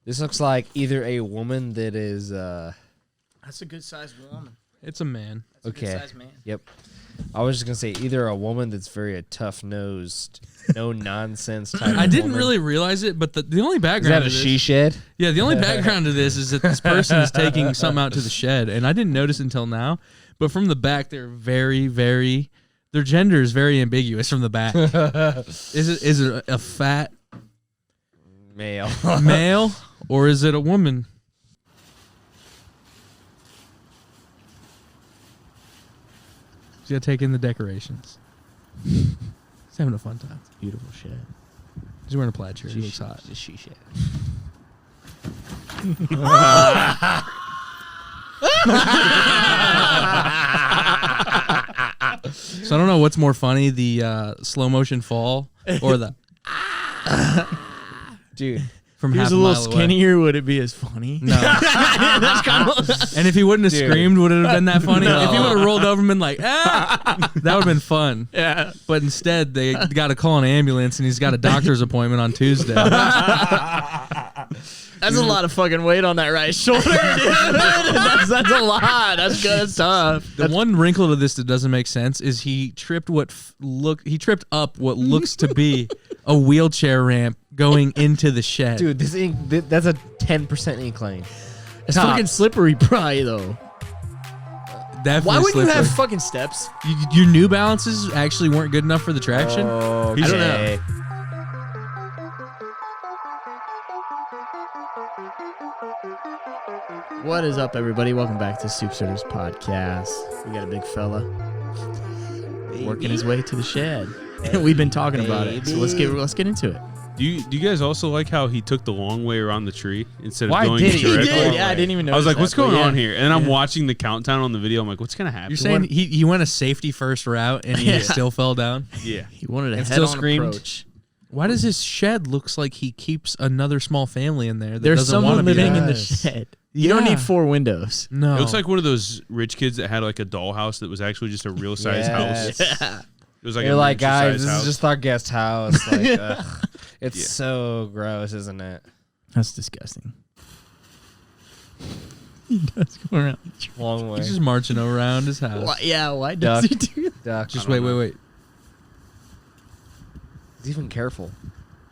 This looks like either a woman that is. That's a good sized woman. It's a man. That's a good sized man. Yep. I was just gonna say either a woman that's very tough nosed, no nonsense type. I didn't woman. really realize it, but the only Is background that a to this, she shed? Yeah, the only background to this is that this person is taking something out to the shed, and I didn't notice until now. But from the back, they're very, very. Their gender is very ambiguous from the back. Is it a fat male or is it a woman? He's got to take in the decorations. He's having a fun time. Beautiful shed. He's wearing a plaid shirt. He looks hot. It's a she shed. So I don't know what's more funny, the slow motion fall or the Dude. from If he was half a a little mile away. skinnier, would it be as funny? No. That's kind of. And if he wouldn't have Dude. screamed, would it have been that funny? No. If he would have rolled over and been like, that would have been fun. Yeah. But instead, they got to call an ambulance, and he's got a doctor's appointment on Tuesday. That's a lot of fucking weight on that right shoulder, dude. that's a lot. That's good. That's tough. The one wrinkle to this that doesn't make sense is he tripped up what looks to be a wheelchair ramp going into the shed. Dude, that's a 10% incline. It's Top. fucking slippery, probably though. Definitely Why wouldn't you slippery. have fucking steps? Your New Balances actually weren't good enough for the traction? Okay. I don't know. What is up, everybody? Welcome back to Stoop Podcast. We got a big fella working his way to the shed. We've been talking about it, so let's get into it. Do you guys also like how he took the long way around the tree instead of Why going did he? directly? He did, Yeah, I didn't even know. I was like, what's going on here? And then I'm Yeah. watching the countdown on the video. I'm like, what's going to happen? You're saying he went a safety first route and he Yeah. still fell down? Yeah. He wanted a And head-on still screamed? approach. Why does his shed looks like he keeps another small family in there that There's doesn't want someone to be living there? in the Yes. shed. You don't Yeah. need 4 windows. No. It looks like one of those rich kids that had like a dollhouse that was actually just a real size house. Yes. It was like You're a like, guys, miniature-sized this house. is just our guest house. Like, ugh. It's Yeah. so gross, isn't it? That's disgusting. He does go around. Long way. He's just marching around his house. Why, yeah, why does Duck. he do that? Duck. Just I don't wait. know. He's even careful.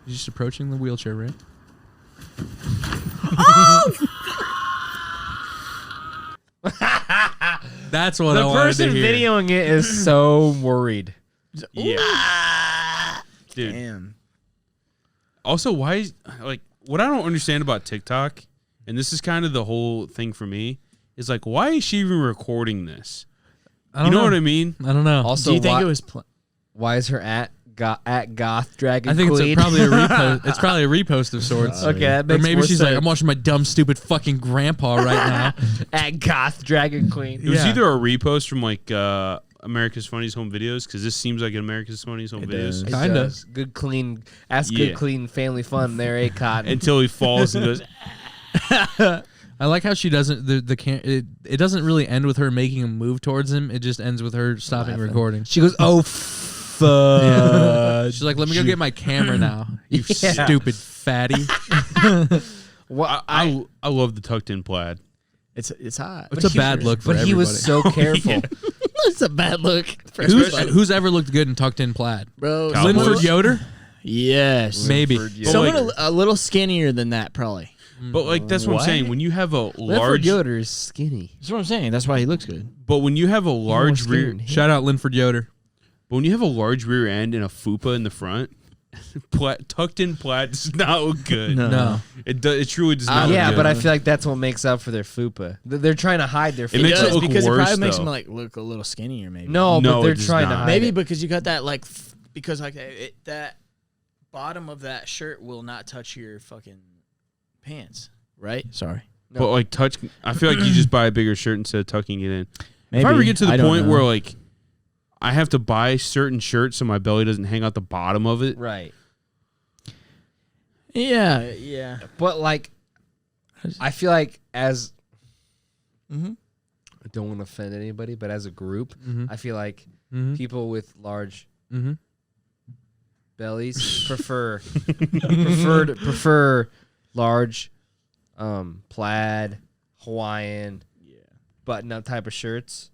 He's just approaching the wheelchair ramp. That's what I The wanted person to hear. videoing it is so worried. Yeah. Dude. Damn. Also, why is, like, what I don't understand about TikTok, and this is kind of the whole thing for me, is like, why is she even recording this? I You don't know what I mean? I don't know. Also, Do you think why, it was? why is her at goth dragon I think queen? it's probably a repost. It's probably a repost of sorts. Okay, that Or makes maybe more she's like, sense. I'm watching my dumb, stupid fucking grandpa right now. at goth dragon queen. It was Yeah. either a repost from like America's Funniest Home Videos, because this seems like an America's Funniest Home It Videos. does. It Kinda. does. Good clean. That's good Yeah. clean family fun there, eh, Cotton? Until he falls and goes, I like how she doesn't. It doesn't really end with her making a move towards him. It just ends with her stopping Laughing. recording. She goes, oh, fuck. She's like, "Let me go get my camera now, you Yeah. stupid fatty." What, I love the tucked in plaid. It's hot. It's a bad look for But everybody. he was so careful. It's a bad look. For Who's, everybody. who's ever looked good in tucked in plaid? Bro? Cowboys. Linford Yoder, Yes. maybe. Linford, Someone like- a little skinnier than that, probably. But like that's what I'm saying. When you have a Linford large, Yoder is skinny. That's what I'm saying. That's why he looks good. but when you have a large skinny rear, than him. Shout out Linford Yoder. but when you have a large rear end and a fupa in the front, tucked in plaid does not look good. No. It truly does not. Yeah, look but good. I feel like that's what makes up for their fupa. They're trying to hide their It fupa. makes it look because worse, it probably makes though. him like look a little skinnier, maybe. No, No, but they're it does trying to not. hide maybe it. because you got that like because like that bottom of that shirt will not touch your fucking pants, right? Sorry. But like touch, I feel like you just buy a bigger shirt instead of tucking it in. Maybe. If I ever get to the I don't point know. where like I have to buy certain shirts so my belly doesn't hang out the bottom of it. Right. Yeah. But like, I feel like as Mm-hmm. I don't want to offend anybody, but as a group, Mhm. I feel like Mm-hmm. people with large Mm-hmm. bellies prefer large plaid, Hawaiian, button-up type of shirts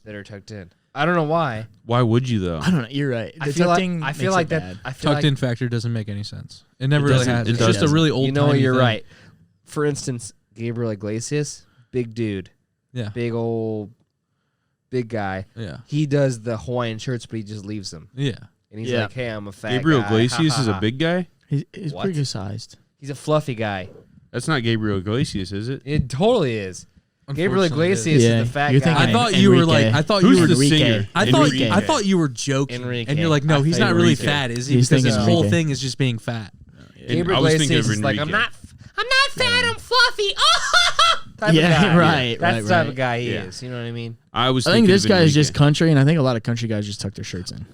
that are tucked in. I don't know why. Why would you though? I don't know. You're right. I feel like that. I feel Tucked like, in factor doesn't make any sense. It never really doesn't. has. It It's just a doesn't. really old. You know what? You're thing. right. For instance, Gabriel Iglesias, big dude, Yeah. big guy. Yeah. He does the Hawaiian shirts, but he just leaves them. Yeah. And he's Yeah. like, "Hey, I'm a fat Gabriel guy." Iglesias is a big guy. He's What? pretty good sized. He's a fluffy guy. That's not Gabriel Iglesias, is it? It totally is. Gabriel Unfortunately, it is. Iglesias Yeah, is the fat you're guy. thinking I thought you were Enrique. like. I thought Who's you were. the Enrique. singer? I thought. Enrique. I thought you were joking, Enrique. and you're like, no, I he's thought not you were really Enrique. fat, is he? He was Because his thinking whole Enrique. thing is just being fat. Gabriel I was thinking Iglesias of is like, Enrique. I'm not fat, I'm fluffy. type Yeah, of guy. right, That's right, the type right. of guy he Yeah. is. You know what I mean? I was. I think thinking this of guy is Enrique. just country, and I think a lot of country guys just tuck their shirts in.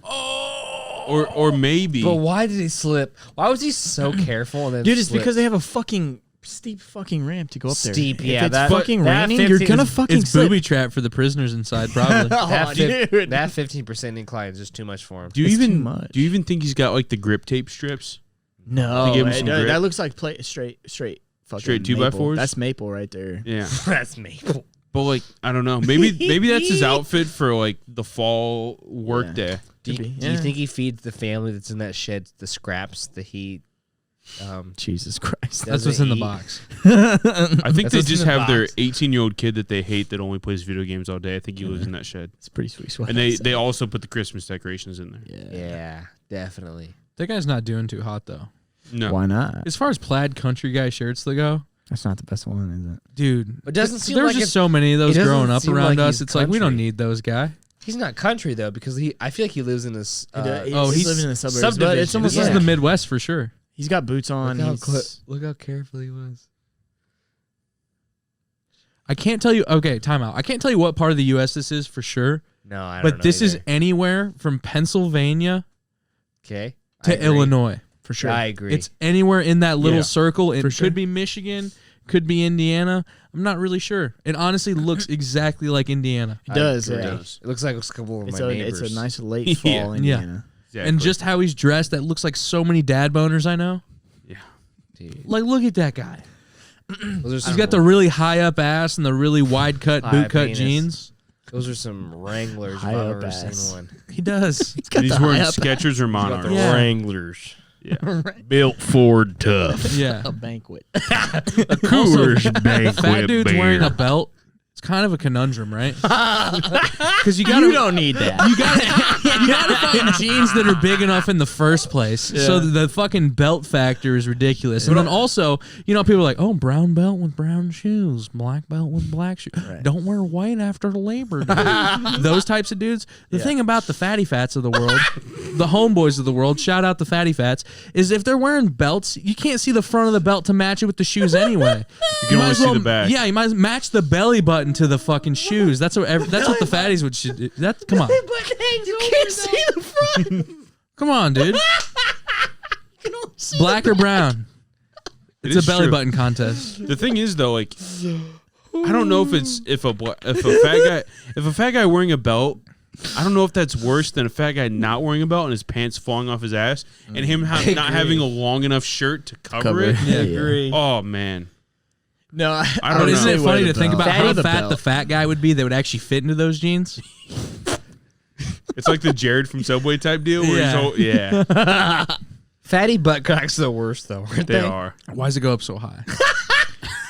or maybe. But why did he slip? Why was he so careful? And then Dude, it's slip? because they have a fucking steep fucking ramp to go up there. Steep, If yeah, it's that- fucking that raining, you're 15 gonna is- fucking It's slip. booby trap for the prisoners inside, probably. that, dude. that 15% incline is just too much for him. do you It's too even much. do you even think he's got like the grip tape strips? No, To give him some grip? that looks like straight fucking Straight maple. 2x4s? That's maple right there. Yeah, That's maple. but like I don't know. Maybe that's his outfit for like the fall work Yeah. day. Do Could you, be, do you yeah. think he feeds the family that's in that shed the scraps that he? Jesus Christ. That's doesn't what's in the eat? box. I think That's they what's just in the have their box. 18-year-old kid that they hate that only plays video games all day. I think he lives in that shed, It's pretty sweet. and they also put the Christmas decorations in there. Yeah, definitely. That guy's not doing too hot though. No, Why not? As far as plaid country guy shirts they go, That's not the best one, is it? dude, It doesn't seem there's like just it- so many of those doesn't growing up seem around like us. he's It's like we don't country. need those guy. He's not country though because I feel like he lives in this. He's living in the suburbs, but it's subdivision. almost This Yeah. is the Midwest for sure. he's got boots on. Look how careful he was. I can't tell you. Okay, time out. I can't tell you what part of the U.S. this is for sure, No, I don't but know this is either. anywhere from Pennsylvania Okay. I to agree. Illinois. for sure. I agree. It's anywhere in that little Yeah, circle. It for sure. could be Michigan, could be Indiana. I'm not really sure. It honestly looks exactly like Indiana. It does. I agree. Yeah. It looks like a couple of It's my a neighbors. it's a nice late fall Yeah. Indiana. exactly. And just how he's dressed, that looks like so many dad boners I know. yeah. Dude. Like, look at that guy. Those are He's some, got the really high up ass and the really wide cut High boot cut penis. jeans. Those are some Wranglers. If High I've up ever ass. seen one. He does. He's got He's the wearing high up Skechers or He's got the Monarchs. Yeah. Wranglers. Yeah. Built Ford tough. Yeah. a banquet. Also, banquet fat dude's beer. wearing a belt. It's kind of a conundrum, right? Because you You gotta don't need that. you gotta find jeans that are big enough in the first place. So the fucking belt factor is ridiculous. And then also, people are like, oh, brown belt with brown shoes, black belt with black shoes. Right. Don't wear white after Labor Day. Those types of dudes. The thing about the fatty fats of the world, the homeboys of the world, shout out the fatty fats, is if they're wearing belts, you can't see the front of the belt to match it with the shoes anyway. You can might only as see well- the back. Yeah, you might as match the belly button to the fucking shoes. That's what the fatties would should do. Come on. You can't see the front. Come on, dude. Black or brown? It It's a is belly true. button contest. The thing is though, like, I don't know if a fat guy wearing a belt. I don't know if that's worse than a fat guy not wearing a belt and his pants falling off his ass, and him not having a long enough shirt to cover it. Yeah, Agree. Oh man, No, I don't But know. isn't it funny to think about Fatty how the fat belt. the fat guy would be that would actually fit into those jeans? it's like the Jared from Subway type deal. Where Yeah. yeah, Fatty butt cracks are the worst though, aren't they they? are. Why does it go up so high?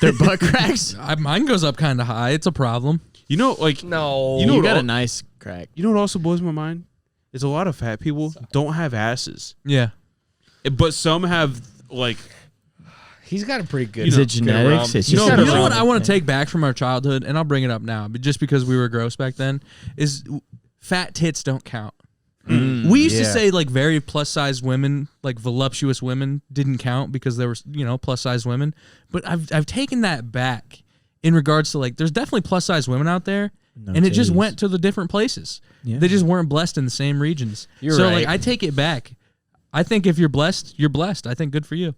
Their butt cracks. Mine goes up kind of high. It's a problem. You know, like No. You know You what got al- a nice crack. you know what also blows my mind is a lot of fat people don't have asses, Yeah. but some have like He's got a pretty good. Is know, it genetics? It's You just know, gotta you know what run. I want to take back from our childhood, and I'll bring it up now, but just because we were gross back then, is fat tits don't count. We used to yeah. say like very plus size women, like voluptuous women, didn't count because there were plus size women. But I've taken that back in regards to like there's definitely plus size women out there, No and it just titties. went to the different places. Yeah. They just weren't blessed in the same regions. You're so right. like I take it back. I think if you're blessed, you're blessed. I think good for you.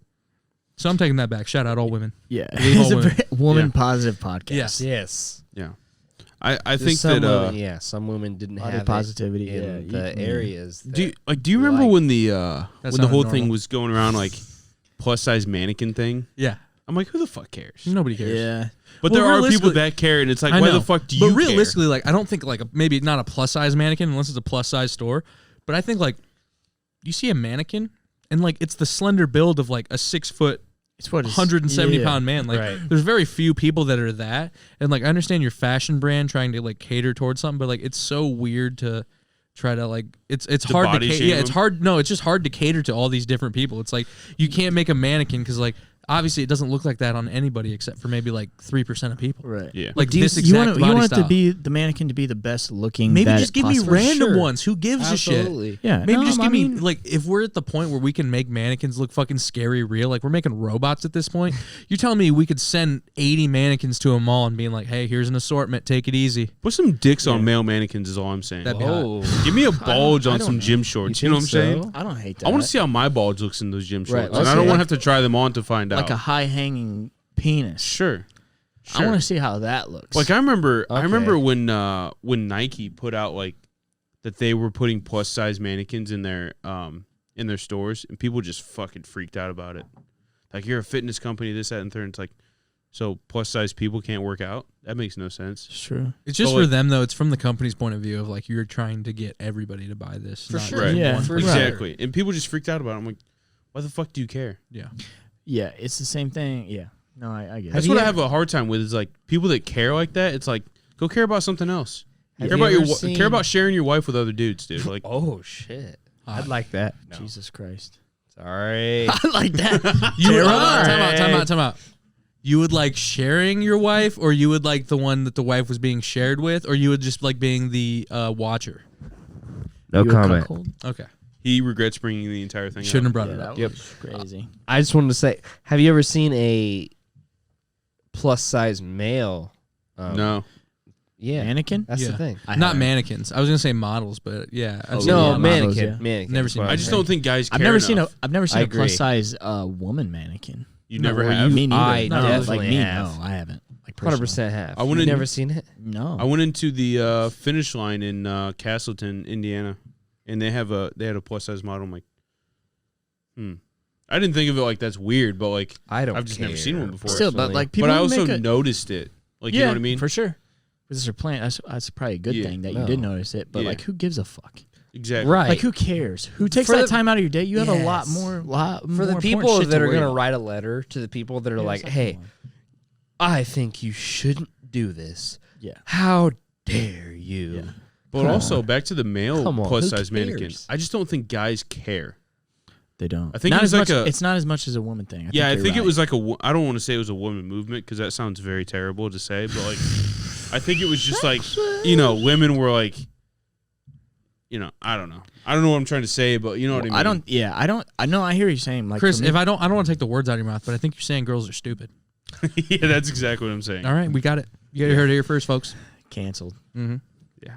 So I'm taking that back. Shout out all women. Yeah, Leave it's all a women. very woman positive podcast. Yes. Yes. yeah. I There's think some that women, yeah, some women didn't Body have positivity, it in yeah, you the can- areas. do you that do you remember like. when the That's when the not whole normal. thing was going around like plus size mannequin thing? Yeah. I'm like, who the fuck cares? Nobody cares. Yeah. But Well, there are people realistically- that care, and it's like, I why know. the fuck do you But care? realistically, like, I don't think like maybe not a plus size mannequin unless it's a plus size store. But I think like you see a mannequin and like it's the slender build of like a 6 foot, It's what 170 pound man. Like Right. there's very few people that are that. And like I understand your fashion brand trying to like cater towards something, but like it's so weird to try to like it's hard to body cater. shame Yeah, it's them? hard. No, it's just hard to cater to all these different people. It's like you can't make a mannequin because like obviously it doesn't look like that on anybody except for maybe like 3% of people. Right. Yeah. Like Do you, this you exact want, body you want style. to be the mannequin to be the best looking. Maybe that just give me possible? random Sure. ones. Who gives a shit? Absolutely. Yeah. Maybe no, just I give me mean, like if we're at the point where we can make mannequins look fucking scary real, like we're making robots at this point. You're telling me we could send 80 mannequins to a mall and being like, "Hey, here's an assortment. Take it easy." Put some dicks on male mannequins is all I'm saying. That'd be hot. Whoa. Give me a bulge I on don't some know. gym shorts. You know what I'm think saying? so? I don't hate that. I want to see how my bulge looks in those gym Right, shorts, and I don't okay. want to have to try them on to find like a out. high hanging penis. Sure. I want to see how that looks. Like I remember Okay. when Nike put out like that they were putting plus size mannequins in their stores, and people just fucking freaked out about it. Like, you're a fitness company, this, that, and third. It's like, so plus size people can't work out? That makes no sense. It's true. It's just But, for like- them though. It's from the company's point of view of like you're trying to get everybody to buy this. For not sure. just Yeah, one for person. sure. Exactly. And people just freaked out about it. I'm like, why the fuck do you care? Yeah. Yeah, it's the same thing. Yeah. No, I get That's it. what I have a hard time with. Is like people that care like that. It's like, go care about something else. Have Care you about your ever care seen- about sharing your wife with other dudes, dude. Like, Oh shit. I'd like that. No. Jesus Christ. Sorry. I like that. You would, Terrible. time out. You would like sharing your wife, or you would like the one that the wife was being shared with, or you would just like being the watcher. No You a comment. cuckold? Okay. he regrets bringing the entire thing Shouldn't have up. brought Yeah, it that up. Yep. was crazy. I just wanted to say, have you ever seen a plus size male? No. Yeah. Mannequin? That's Yeah. the thing. I Not haven't. mannequins. I was gonna say models, but yeah. I've Oh, seen No, yeah, models. mannequin. models, yeah. Mannequin. Never seen But- I just don't think guys care I've never seen a enough. I've never seen I a plus agree. size woman mannequin. You never No, have? Me neither. I no, definitely like me, have. no, I haven't. Like 100% have. I wouldn't- You've never seen it? No. I went into the finish line in Castleton, Indiana, and they had a plus size model. I'm like, I didn't think of it like that's weird, but like I don't I've just never care, seen one before. Still, but personally. like people But I also make a, noticed it. Like, yeah, you know what I mean? For sure. Because they're playing. That's probably a good Yeah. thing that No. you did notice it. But Yeah. like, who gives a fuck? Exactly. Right. Like, who cares? Who takes For that the- time out of your day? You have a lot Yes. more. For the more important people shit that are worry going to about. write a letter to the people that are Yeah, like, it's hey, come on. I think you shouldn't do this. Yeah. How dare you? Yeah. But Come also on. back to the male Come on, plus who size mannequin. cares? I just don't think guys care. They don't. I think not it was as like much, a- It's not as much as a woman thing. Yeah, I you're think it right. was like I don't want to say it was a woman movement because that sounds very terrible to say, but like I think it was just like, women were like, I don't know. I don't know what I'm trying to say, but you know what I mean. I don't. Yeah, I don't. I know. I hear you saying like Chris, for me- if I don't want to take the words out of your mouth, but I think you're saying girls are stupid. Yeah, that's exactly what I'm saying. All right, we got it. You heard it here first, folks. canceled. Mm-hmm. Yeah.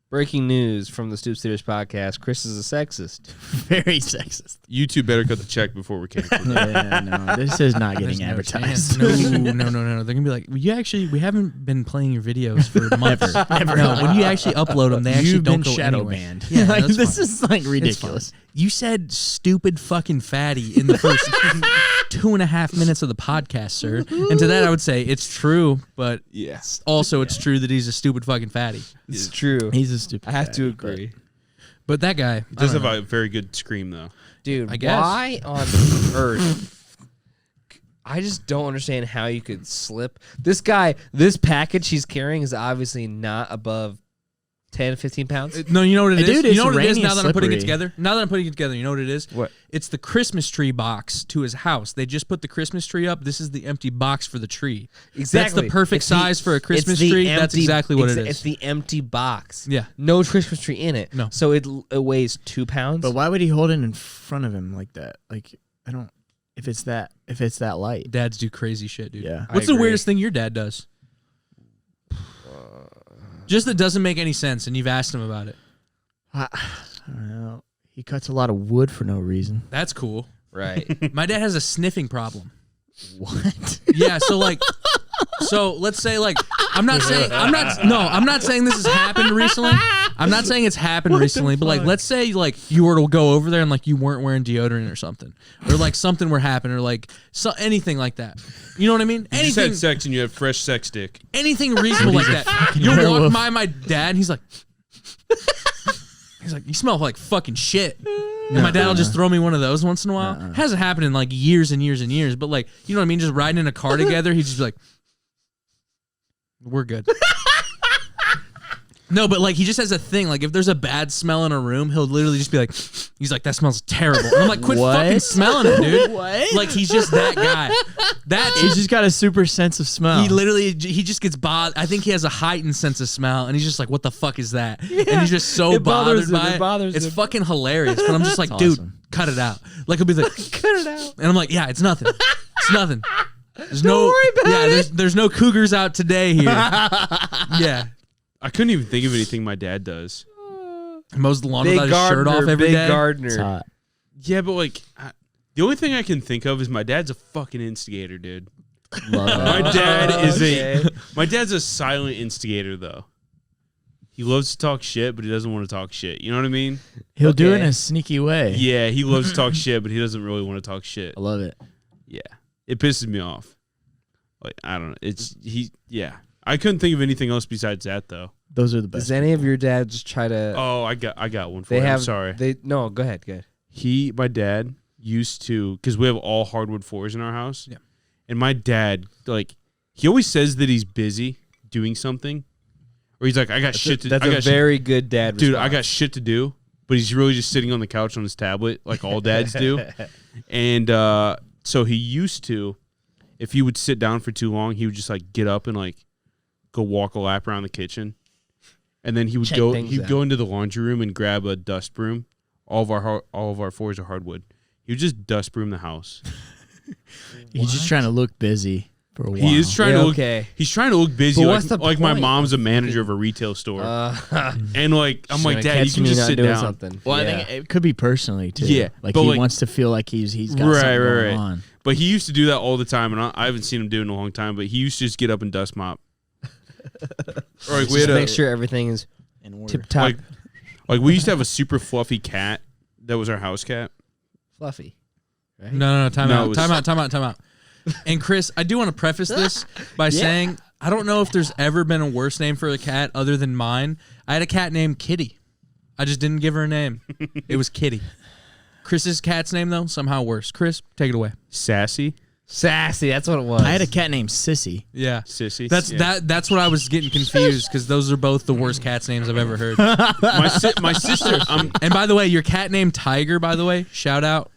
Breaking news from the Stoop Serious podcast. Chris is a sexist. Very sexist. You two better cut the check before we cancel. Yeah, no, this is not getting There's advertised. No, no. They're gonna be like, we haven't been playing your videos for months. Never. No, when you actually upload them, they actually You've don't been go shadow anywhere. banned. Yeah, like, that's this fine. is like It's ridiculous. fine. You said stupid fucking fatty in the first 2.5 minutes of the podcast, sir. And to that, I would say it's true, but Yes. also it's true that he's a stupid fucking fatty. It's true. He's a stupid. I have to fatty, agree. But that guy, He does have a very good scream though. Dude, I guess. why on earth? I just don't understand how you could slip. This package he's carrying is obviously not above 10, 15 pounds. no, you know what it is? Dude, you it's know what it is rainy now and that I'm putting it slippery. together? Now that I'm putting it together, you know what it is? What? It's the Christmas tree box to his house. They just put the Christmas tree up. This is the empty box for the tree. That's the perfect It's size for a it's Christmas the tree. That's empty- exactly what it's- it is. It's the empty box. Yeah. No Christmas tree in it. No. So it weighs 2 pounds. But why would he hold it in front of him like that? Like I don't. If it's that light. Dads do crazy shit, dude. Yeah. What's I the agree. weirdest thing your dad does? Just that doesn't make any sense, and you've asked him about it. I don't know. He cuts a lot of wood for no reason. That's cool. Right. My dad has a sniffing problem. What? Yeah, so let's say I'm not saying this has happened recently. I'm not saying it's happened recently, but like, let's say like you were to go over there and like you weren't wearing deodorant or something, or like something were happening, or like anything like that. You know what I mean? You just had sex and you had fresh sex dick. Anything reasonable like that. You'll walk by my dad and he's like, you smell like fucking shit. And my dad will just throw me one of those once in a while. Hasn't happened in like years and years and years, but like, you know what I mean? Just riding in a car together, he'd just be like, we're good. No, but like he just has a thing. Like if there's a bad smell in a room, he'll literally just be like, he's like, that smells terrible. And I'm like, quit fucking smelling it, dude. What? Like he's just that guy. He's just got a super sense of smell. He just gets bothered. I think he has a heightened sense of smell, and he's just like, what the fuck is that? And he's just so bothered by it. It bothers it's him. fucking hilarious. But I'm just like, dude, awesome. cut it out. Like he'll be like, Cut it out. and I'm like, yeah, it's nothing. It's nothing. There's Don't worry about it. There's no cougars out today here. Yeah. I couldn't even think of anything my dad does. Mows the lawn Big without his shirt off every big day. It's gardener. hot. Yeah, but like, the only thing I can think of is my dad's a fucking instigator, dude. Love it. My dad is okay. my dad's a silent instigator though. He loves to talk shit, but he doesn't want to talk shit. You know what I mean? He'll do it Okay. in a sneaky way. Yeah, he loves to talk shit, but he doesn't really want to talk shit. I love it. Yeah, it pisses me off. Like I don't know. Yeah. I couldn't think of anything else besides that though. Those are the best. Does any of your dads try to? Oh, I got one for they you. have. I'm sorry. No, go ahead. Good. My dad used to, because we have all hardwood floors in our house. Yeah. And my dad, like, he always says that he's busy doing something, or he's like, I got shit to. That's I a got shit- very good dad. dude. response. I got shit to do, but he's really just sitting on the couch on his tablet, like all dads do. And so he used to, if he would sit down for too long, he would just like get up and like go walk a lap around the kitchen, and then he would Check go. things He'd out. go into the laundry room and grab a dust broom. All of our floors are hardwood. He would just dust broom the house. He's just trying to look busy for a while. He is trying Yeah, to look. okay. He's trying to look busy. But Like, what's the like my point? mom's a manager of a retail store, and like I'm like, Dad, you catch can me just not sit doing down. Something. Well, Yeah. I think it could be personally too. Yeah, like but he like- wants to feel like he's got something going on. But he used to do that all the time, and I haven't seen him do it in a long time. But he used to just get up and dust mop. Or like we Just had make sure everything is In order. tip top, like we used to have a super fluffy cat that was our house cat. fluffy. Right? No, time No, out, it was- time out. And Chris, I do want to preface this by saying I don't know if there's ever been a worse name for a cat other than mine. I had a cat named Kitty. I just didn't give her a name. It was Kitty. Chris's cat's name though somehow worse. Chris, take it away. Sassy, Sassy. That's what it was. I had a cat named Sissy. Yeah. sissy. That's yeah. that's what I was getting confused because those are both the worst cat's names I've ever heard. My sister. And by the way, your cat named Tiger, by the way, shout out,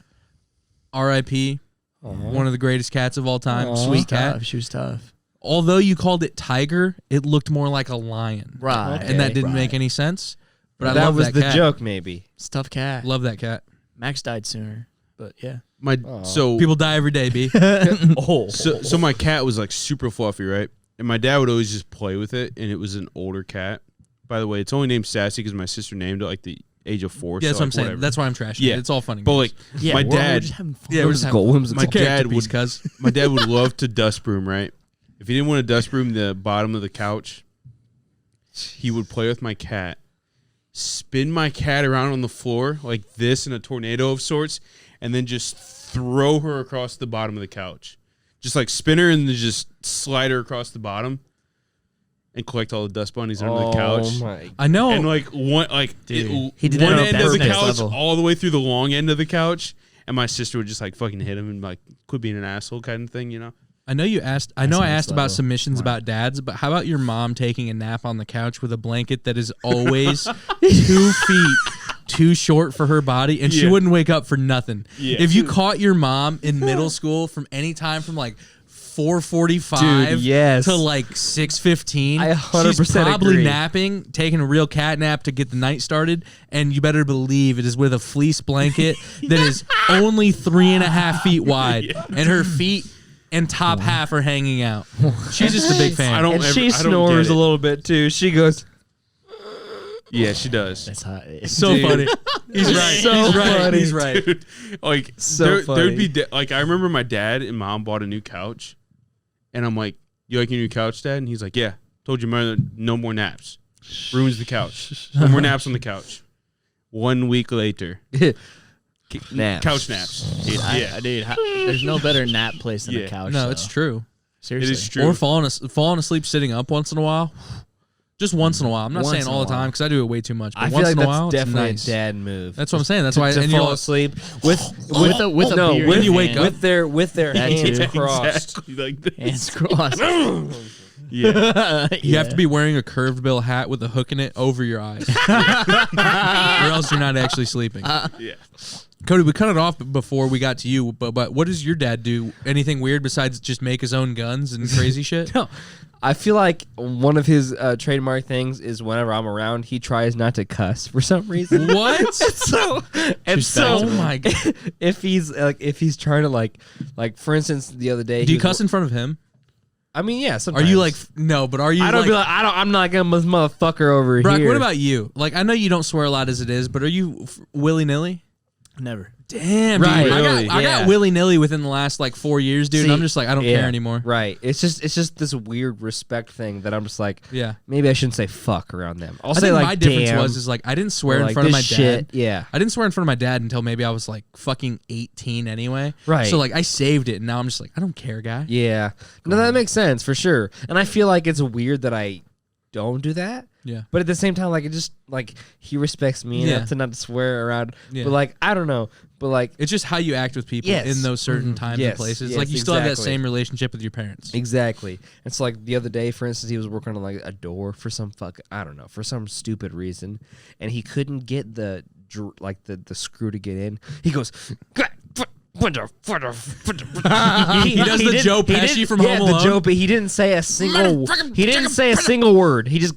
R.I.P. One of the greatest cats of all time. Aw. Sweet cat. Tough. She was tough. Although you called it Tiger, it looked more like a lion. Right. And that didn't right. make any sense. But I that love was that the cat. joke, maybe. It's a tough cat. Love that cat. Max died sooner, but yeah. People die every day, B. So my cat was like super fluffy, right? And my dad would always just play with it, and it was an older cat. By the way, it's only named Sassy because my sister named it like the age of 4. Yeah, that's so what I'm like, saying. whatever. That's why I'm trashing Yeah. it. It's all funny. But like Yeah, my we're dad, just having fun. yeah, we're just having whimsical. my dad piece, would cuz. my dad would love to dust broom, right? If he didn't want to dust broom the bottom of the couch, he would play with my cat, spin my cat around on the floor like this in a tornado of sorts, and then just throw her across the bottom of the couch. Just like spin her and then just slide her across the bottom and collect all the dust bunnies under the couch. My. I know. And like one He did one that on end of the purpose. couch Level. all the way through the long end of the couch, and my sister would just like fucking hit him and like quit being an asshole kind of thing, you know? I know you asked. I That's know I next asked about level. submissions about dads, but how about your mom taking a nap on the couch with a blanket that is always 2 feet too short for her body, and she Yeah. wouldn't wake up for nothing. Yeah. If you caught your mom in middle school from any time from like 4:45 Dude, yes. to like 6:15, I 100% she's probably agree. napping, taking a real cat nap to get the night started, and you better believe it is with a fleece blanket that is only 3.5 feet wide, and her feet and top half are hanging out. She's just a big fan. I don't And ever- she I don't snores get a it. little bit too. She goes, Yeah, she does. That's hot. So Dude. funny. He's right. So He's right. funny. He's right. Dude, like So there'd be funny. like I remember my dad and mom bought a new couch, and I'm like, "You like your new couch, Dad?" And he's like, "Yeah." Told your mother no more naps. ruins the couch. No more naps on the couch. 1 week later, Naps. couch naps. Dude, there's no better nap place than a couch. No, though. it's true. Seriously. It is true. Or falling asleep sitting up once in a while. Just once in a while. I'm not Once saying in all a the time while. because I do it way too much. But I feel once like in a while, that's it's definitely nice. a dad move. That's what I'm saying. That's why. to And fall you'll, asleep with with a beer when in you your wake hand. up- with their That hands too. crossed. Exactly like this. Hands crossed. Yeah. you have to be wearing a curved bill hat with a hook in it over your eyes, or else you're not actually sleeping. Yeah. Cody, we cut it off before we got to you, but what does your dad do? Anything weird besides just make his own guns and crazy shit? No, I feel like one of his trademark things is whenever I'm around, he tries not to cuss for some reason. What? So, Oh my god! if he's trying to like for instance, the other day, Do you cuss in front of him? I mean, yeah. Are Sometimes. you like no? But are you? I don't be like I'm not gonna this motherfucker over Brock, here. what about you? Like, I know you don't swear a lot as it is, but are you willy nilly? Never. Damn, Right. dude. Really? I got Yeah. willy nilly within the last like 4 years, dude. and See, I'm just like, I don't yeah, care anymore. Right. It's just this weird respect thing that I'm just like, Yeah. maybe I shouldn't say fuck around them. I'll I say think like my difference damn, was like I didn't swear or, in like, front of my this dad. shit. Yeah. I didn't swear in front of my dad until maybe I was like fucking 18 anyway. Right. So like I saved it, and now I'm just like, I don't care, guy. Yeah. No, that makes sense for sure. And I feel like it's weird that I don't do that. Yeah. But at the same time, like it just like he respects me Yeah. enough to not swear around. Yeah. But like I don't know. But like It's just how you act with people Yes. in those certain times Yes. and places. Yes, Like you still have that exactly. same relationship with your parents. exactly. And so like the other day, for instance, he was working on like a door for some for some stupid reason, and he couldn't get the screw to get in. He goes. He does the Joe Pesci from Home the Alone. Joe, but he didn't say a single. He didn't say a single word. He just.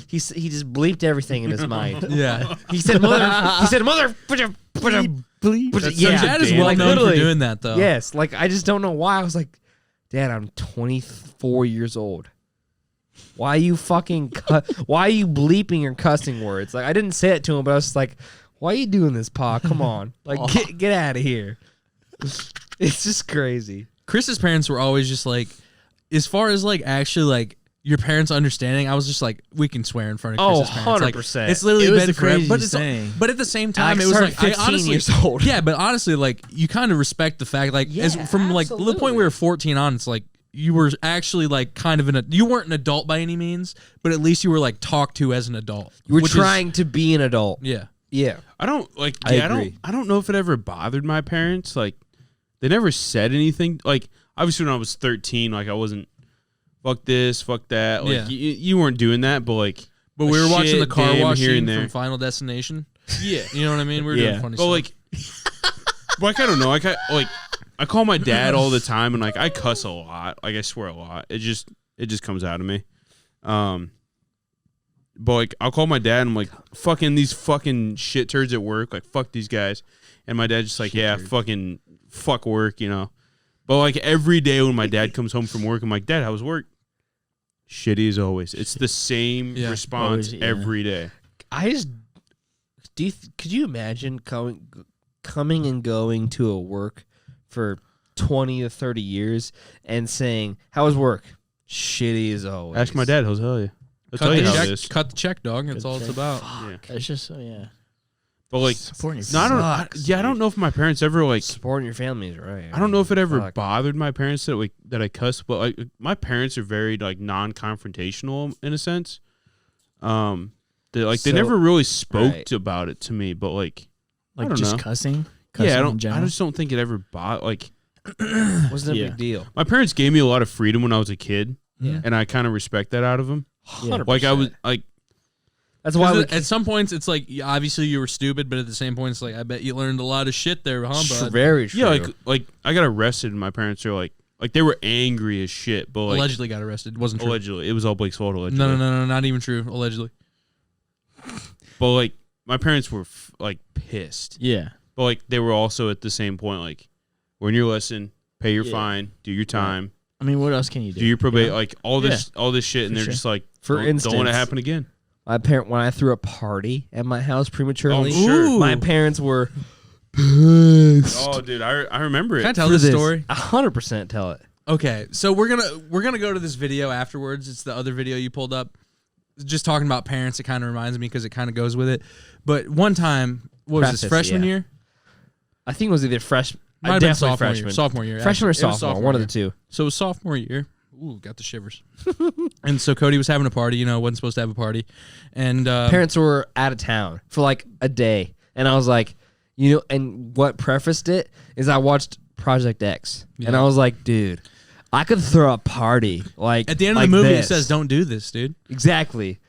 He just bleeped everything in his mind. Yeah. He said mother. He said mother. Your Yeah, dad is damn. well like, known for literally. doing that though. Yes, like I just don't know why. I was like, Dad, I'm 24 years old. Why are you fucking? Why are you bleeping your cussing words? Like I didn't say it to him, but I was just like, why are you doing this, Pa? Come on, like get out of here. It's just crazy. Chris's parents were always just like, as far as like actually like your parents understanding, I was just like, we can swear in front of Chris's parents. Like, 100%. it's literally It was been the forever. But craziest thing. but at the same time, I it was started like 15 I honestly, years old. Yeah, but honestly, like you kind of respect the fact, like as Yeah, from like the point absolutely. we were 14 on, it's like you were actually like kind of you weren't an adult by any means, but at least you were like talked to as an adult. You were which is- trying to be an adult. yeah. Yeah. I don't like. I Yeah, agree. I don't know if it ever bothered my parents. Like, they never said anything. Like, obviously, when I was 13, like I wasn't. Fuck this, fuck that. Like Yeah. you weren't doing that, but like. But we were watching the shit, car damn, wash here scene and there. from Final Destination. Yeah, You know what I mean? We were Yeah. doing funny but stuff. like I don't know. I call my dad all the time, and like I cuss a lot. Like I swear a lot. It just comes out of me. But like I'll call my dad and I'm like, fucking these fucking shit turds at work, like fuck these guys. And my dad's just like, yeah, fucking fuck work, you know. But like every day when my dad comes home from work, I'm like, Dad, how was work? Shitty as always. It's the same Yeah. response Always, yeah. every day. I just could you imagine coming and going to a work for 20 to 30 years and saying, "How was work?" Shitty as always. Ask my dad, he'll tell you. He'll Cut tell you the, how it check, is. cut the check, dog. That's all it's check. about. Yeah. It's just yeah. But like, Supporting your no, I don't. Sucks, I don't know if my parents ever like. Supporting your family is right. I don't know if it ever Fuck. bothered my parents that I cuss, but like my parents are very like non-confrontational in a sense. They like they So- never really spoke right. about it to me, but like I don't just know. cussing. Yeah, I in don't. I general? just don't think it ever bothered. Like Wasn't a Yeah. big deal. my parents gave me a lot of freedom when I was a kid, Yeah. and I kind of respect that out of them. 100%. Like I was like, That's why we At some points, it's like obviously you were stupid, but at the same point, it's like I bet you learned a lot of shit there, huh, bud? very true. yeah, like I got arrested, and my parents are like they were angry as shit, but like Allegedly got arrested. Wasn't true. allegedly, it was all Blake's fault. Allegedly, No, not even true. Allegedly. But like my parents were like pissed. Yeah. But like they were also at the same point, like when you're lesson, pay your Yeah. fine, do your time, I mean, what else can you do? do your probate, You know? like all this shit, and For they're sure. just like, For don't let instance- it happen again. when I threw a party at my house prematurely, Oh, sure. my parents were Oh, dude, I remember it. Can I tell for this this. story? 100% tell it. Okay, so we're gonna go to this video afterwards. It's the other video you pulled up, just talking about parents. It kind of reminds me because it kind of goes with it. But one time, what was this, freshman year? I think it was either freshman. Might have been Definitely sophomore year. Freshman or Actually, it was sophomore, one of the year. two. So it was sophomore year. Ooh, got the shivers. And so Cody was having a party. Wasn't supposed to have a party, and Parents were out of town for like a day, and I was like, and what prefaced it is I watched Project X, and I was like, dude, I could throw a party like at the end of like the movie this. it says, "Don't do this, dude." Exactly.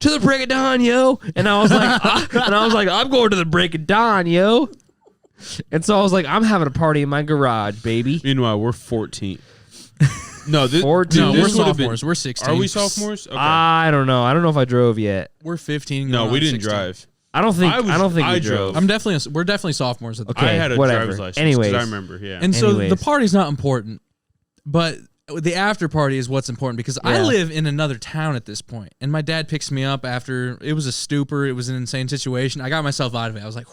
To the break of dawn, yo. And I was like, I'm going to the break of dawn, yo. And so I was like, I'm having a party in my garage, baby. Meanwhile, we're 14. No, this, 14? No, this we're would have been- sophomores. We're 16. Are we sophomores? Okay. I don't know. I don't know if I drove yet. We're 15. No, going we on didn't 16. drive. I don't think I we drove. drove. We're definitely sophomores at the Okay. time. I had a whatever. driver's license. Anyways. 'Cause I remember. Yeah. And so the Anyways. party's not important, but the after party is what's important because I Yeah. live in another town at this point, and my dad picks me up after it was a stupor. It was an insane situation. I got myself out of it. I was like,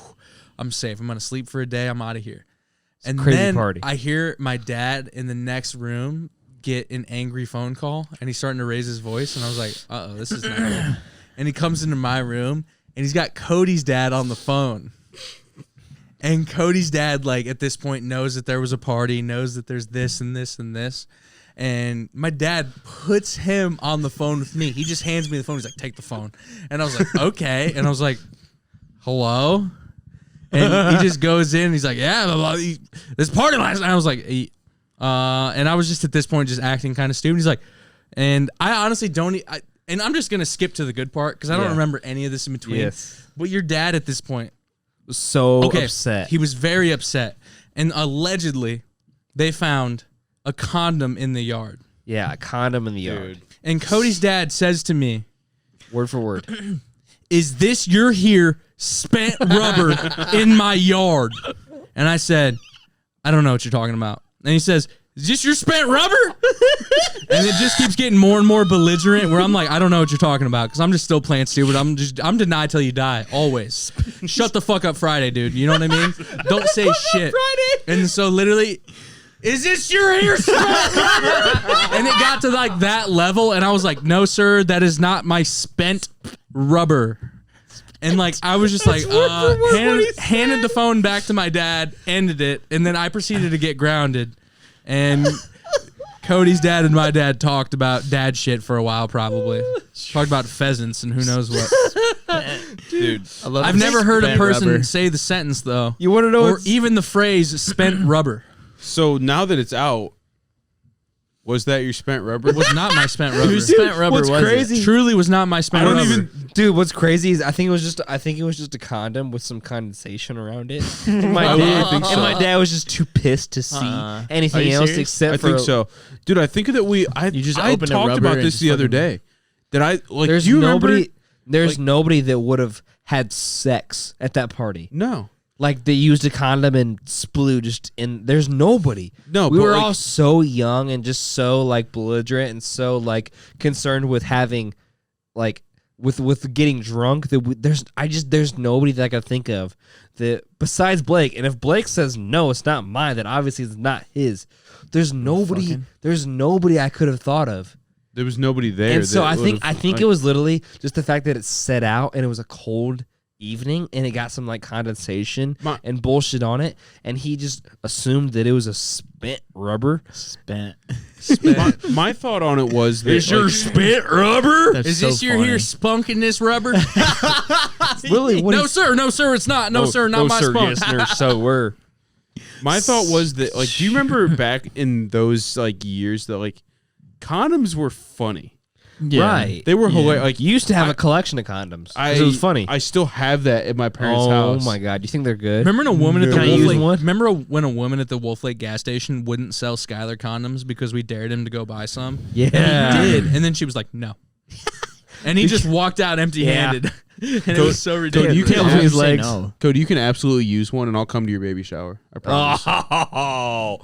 I'm safe. I'm gonna sleep for a day. I'm out of here. And crazy then party. I hear my dad in the next room get an angry phone call, and he's starting to raise his voice, and I was like, uh-oh, this is not good. And he comes into my room, and he's got Cody's dad on the phone. And Cody's dad, like, at this point knows that there was a party, knows that there's this and this and this. And my dad puts him on the phone with me. He just hands me the phone. He's like, take the phone. And I was like, okay. And I was like, hello? And he just goes in. And he's like, yeah, blah, blah, this party last night. I was like, and I was just at this point just acting kind of stupid. He's like, and I honestly don't, and I'm just going to skip to the good part because I don't Yeah. remember any of this in between. Yes. But your dad at this point, Was so upset. he was very upset. And allegedly, they found a condom in the yard. Yeah, a condom in the yard. Dude. And Cody's dad says to me, Word for word. is this your here spent rubber in my yard? And I said, I don't know what you're talking about. And he says, is this your spent rubber? And it just keeps getting more and more belligerent where I'm like, I don't know what you're talking about because I'm just still playing stupid. I'm denied till you die, always. Shut the fuck up Friday, dude. You know what I mean? Don't say shit. Friday. And so literally, is this your hair spent rubber? And it got to like that level and I was like, no, sir, that is not my spent rubber. And like I was just like handed the phone back to my dad, ended it, and then I proceeded to get grounded. And Cody's dad and my dad talked about dad shit for a while, probably. Talked about pheasants and who knows what. Dude. I've never heard a person say the sentence though. You want to know Or what's- even the phrase spent rubber. So now that it's out, was that your spent rubber? It was not my spent rubber. Whose spent rubber what's was crazy? it? Truly was not my spent I don't rubber. even- Dude, what's crazy is I think it was just a condom with some condensation around it. And my I dad, think so. and my dad was just too pissed to see Are anything you else serious? except I for think so. Dude, I think that You just I opened a talked rubber about and this just the other fucking- day. That I like There's do you nobody remember? there's like- nobody that would have had sex at that party. No. Like they used a condom and splew just in. There's nobody. No, we but, were like- all so young and just so like belligerent and so like concerned with having, like with getting drunk that there's nobody that I could think of that besides Blake. And if Blake says no, it's not mine. That obviously is not his. There's nobody. fucking- There's nobody I could have thought of. There was nobody there. And so that I think would've, it was literally just the fact that it set out and it was a cold evening and it got some like condensation and bullshit on it, and he just assumed that it was a spent rubber. Spent. my thought on it was that spent rubber? That's Is so this your funny. here spunk in this rubber? Really? What No, sir. No, sir. It's not. No, sir. Not my sir, spunk. yes, sir, so we're. my thought was that like do you remember back in those like years that like condoms were funny. Yeah. Right. They were hilarious. Like You used to have a collection of condoms. 'Cause it was funny. I still have that at my parents' oh house. my god! You think they're good? Remember when a woman at the Can I Wolf use Lake, one? remember when a woman at the Wolf Lake gas station wouldn't sell Skylar condoms because we dared him to go buy some? Yeah. And he did. And then she was like, no. And he just walked out empty-handed. And it was so ridiculous. you can Tail between his Say legs. no. Cody, you can absolutely use one, and I'll come to your baby shower. I promise. Oh,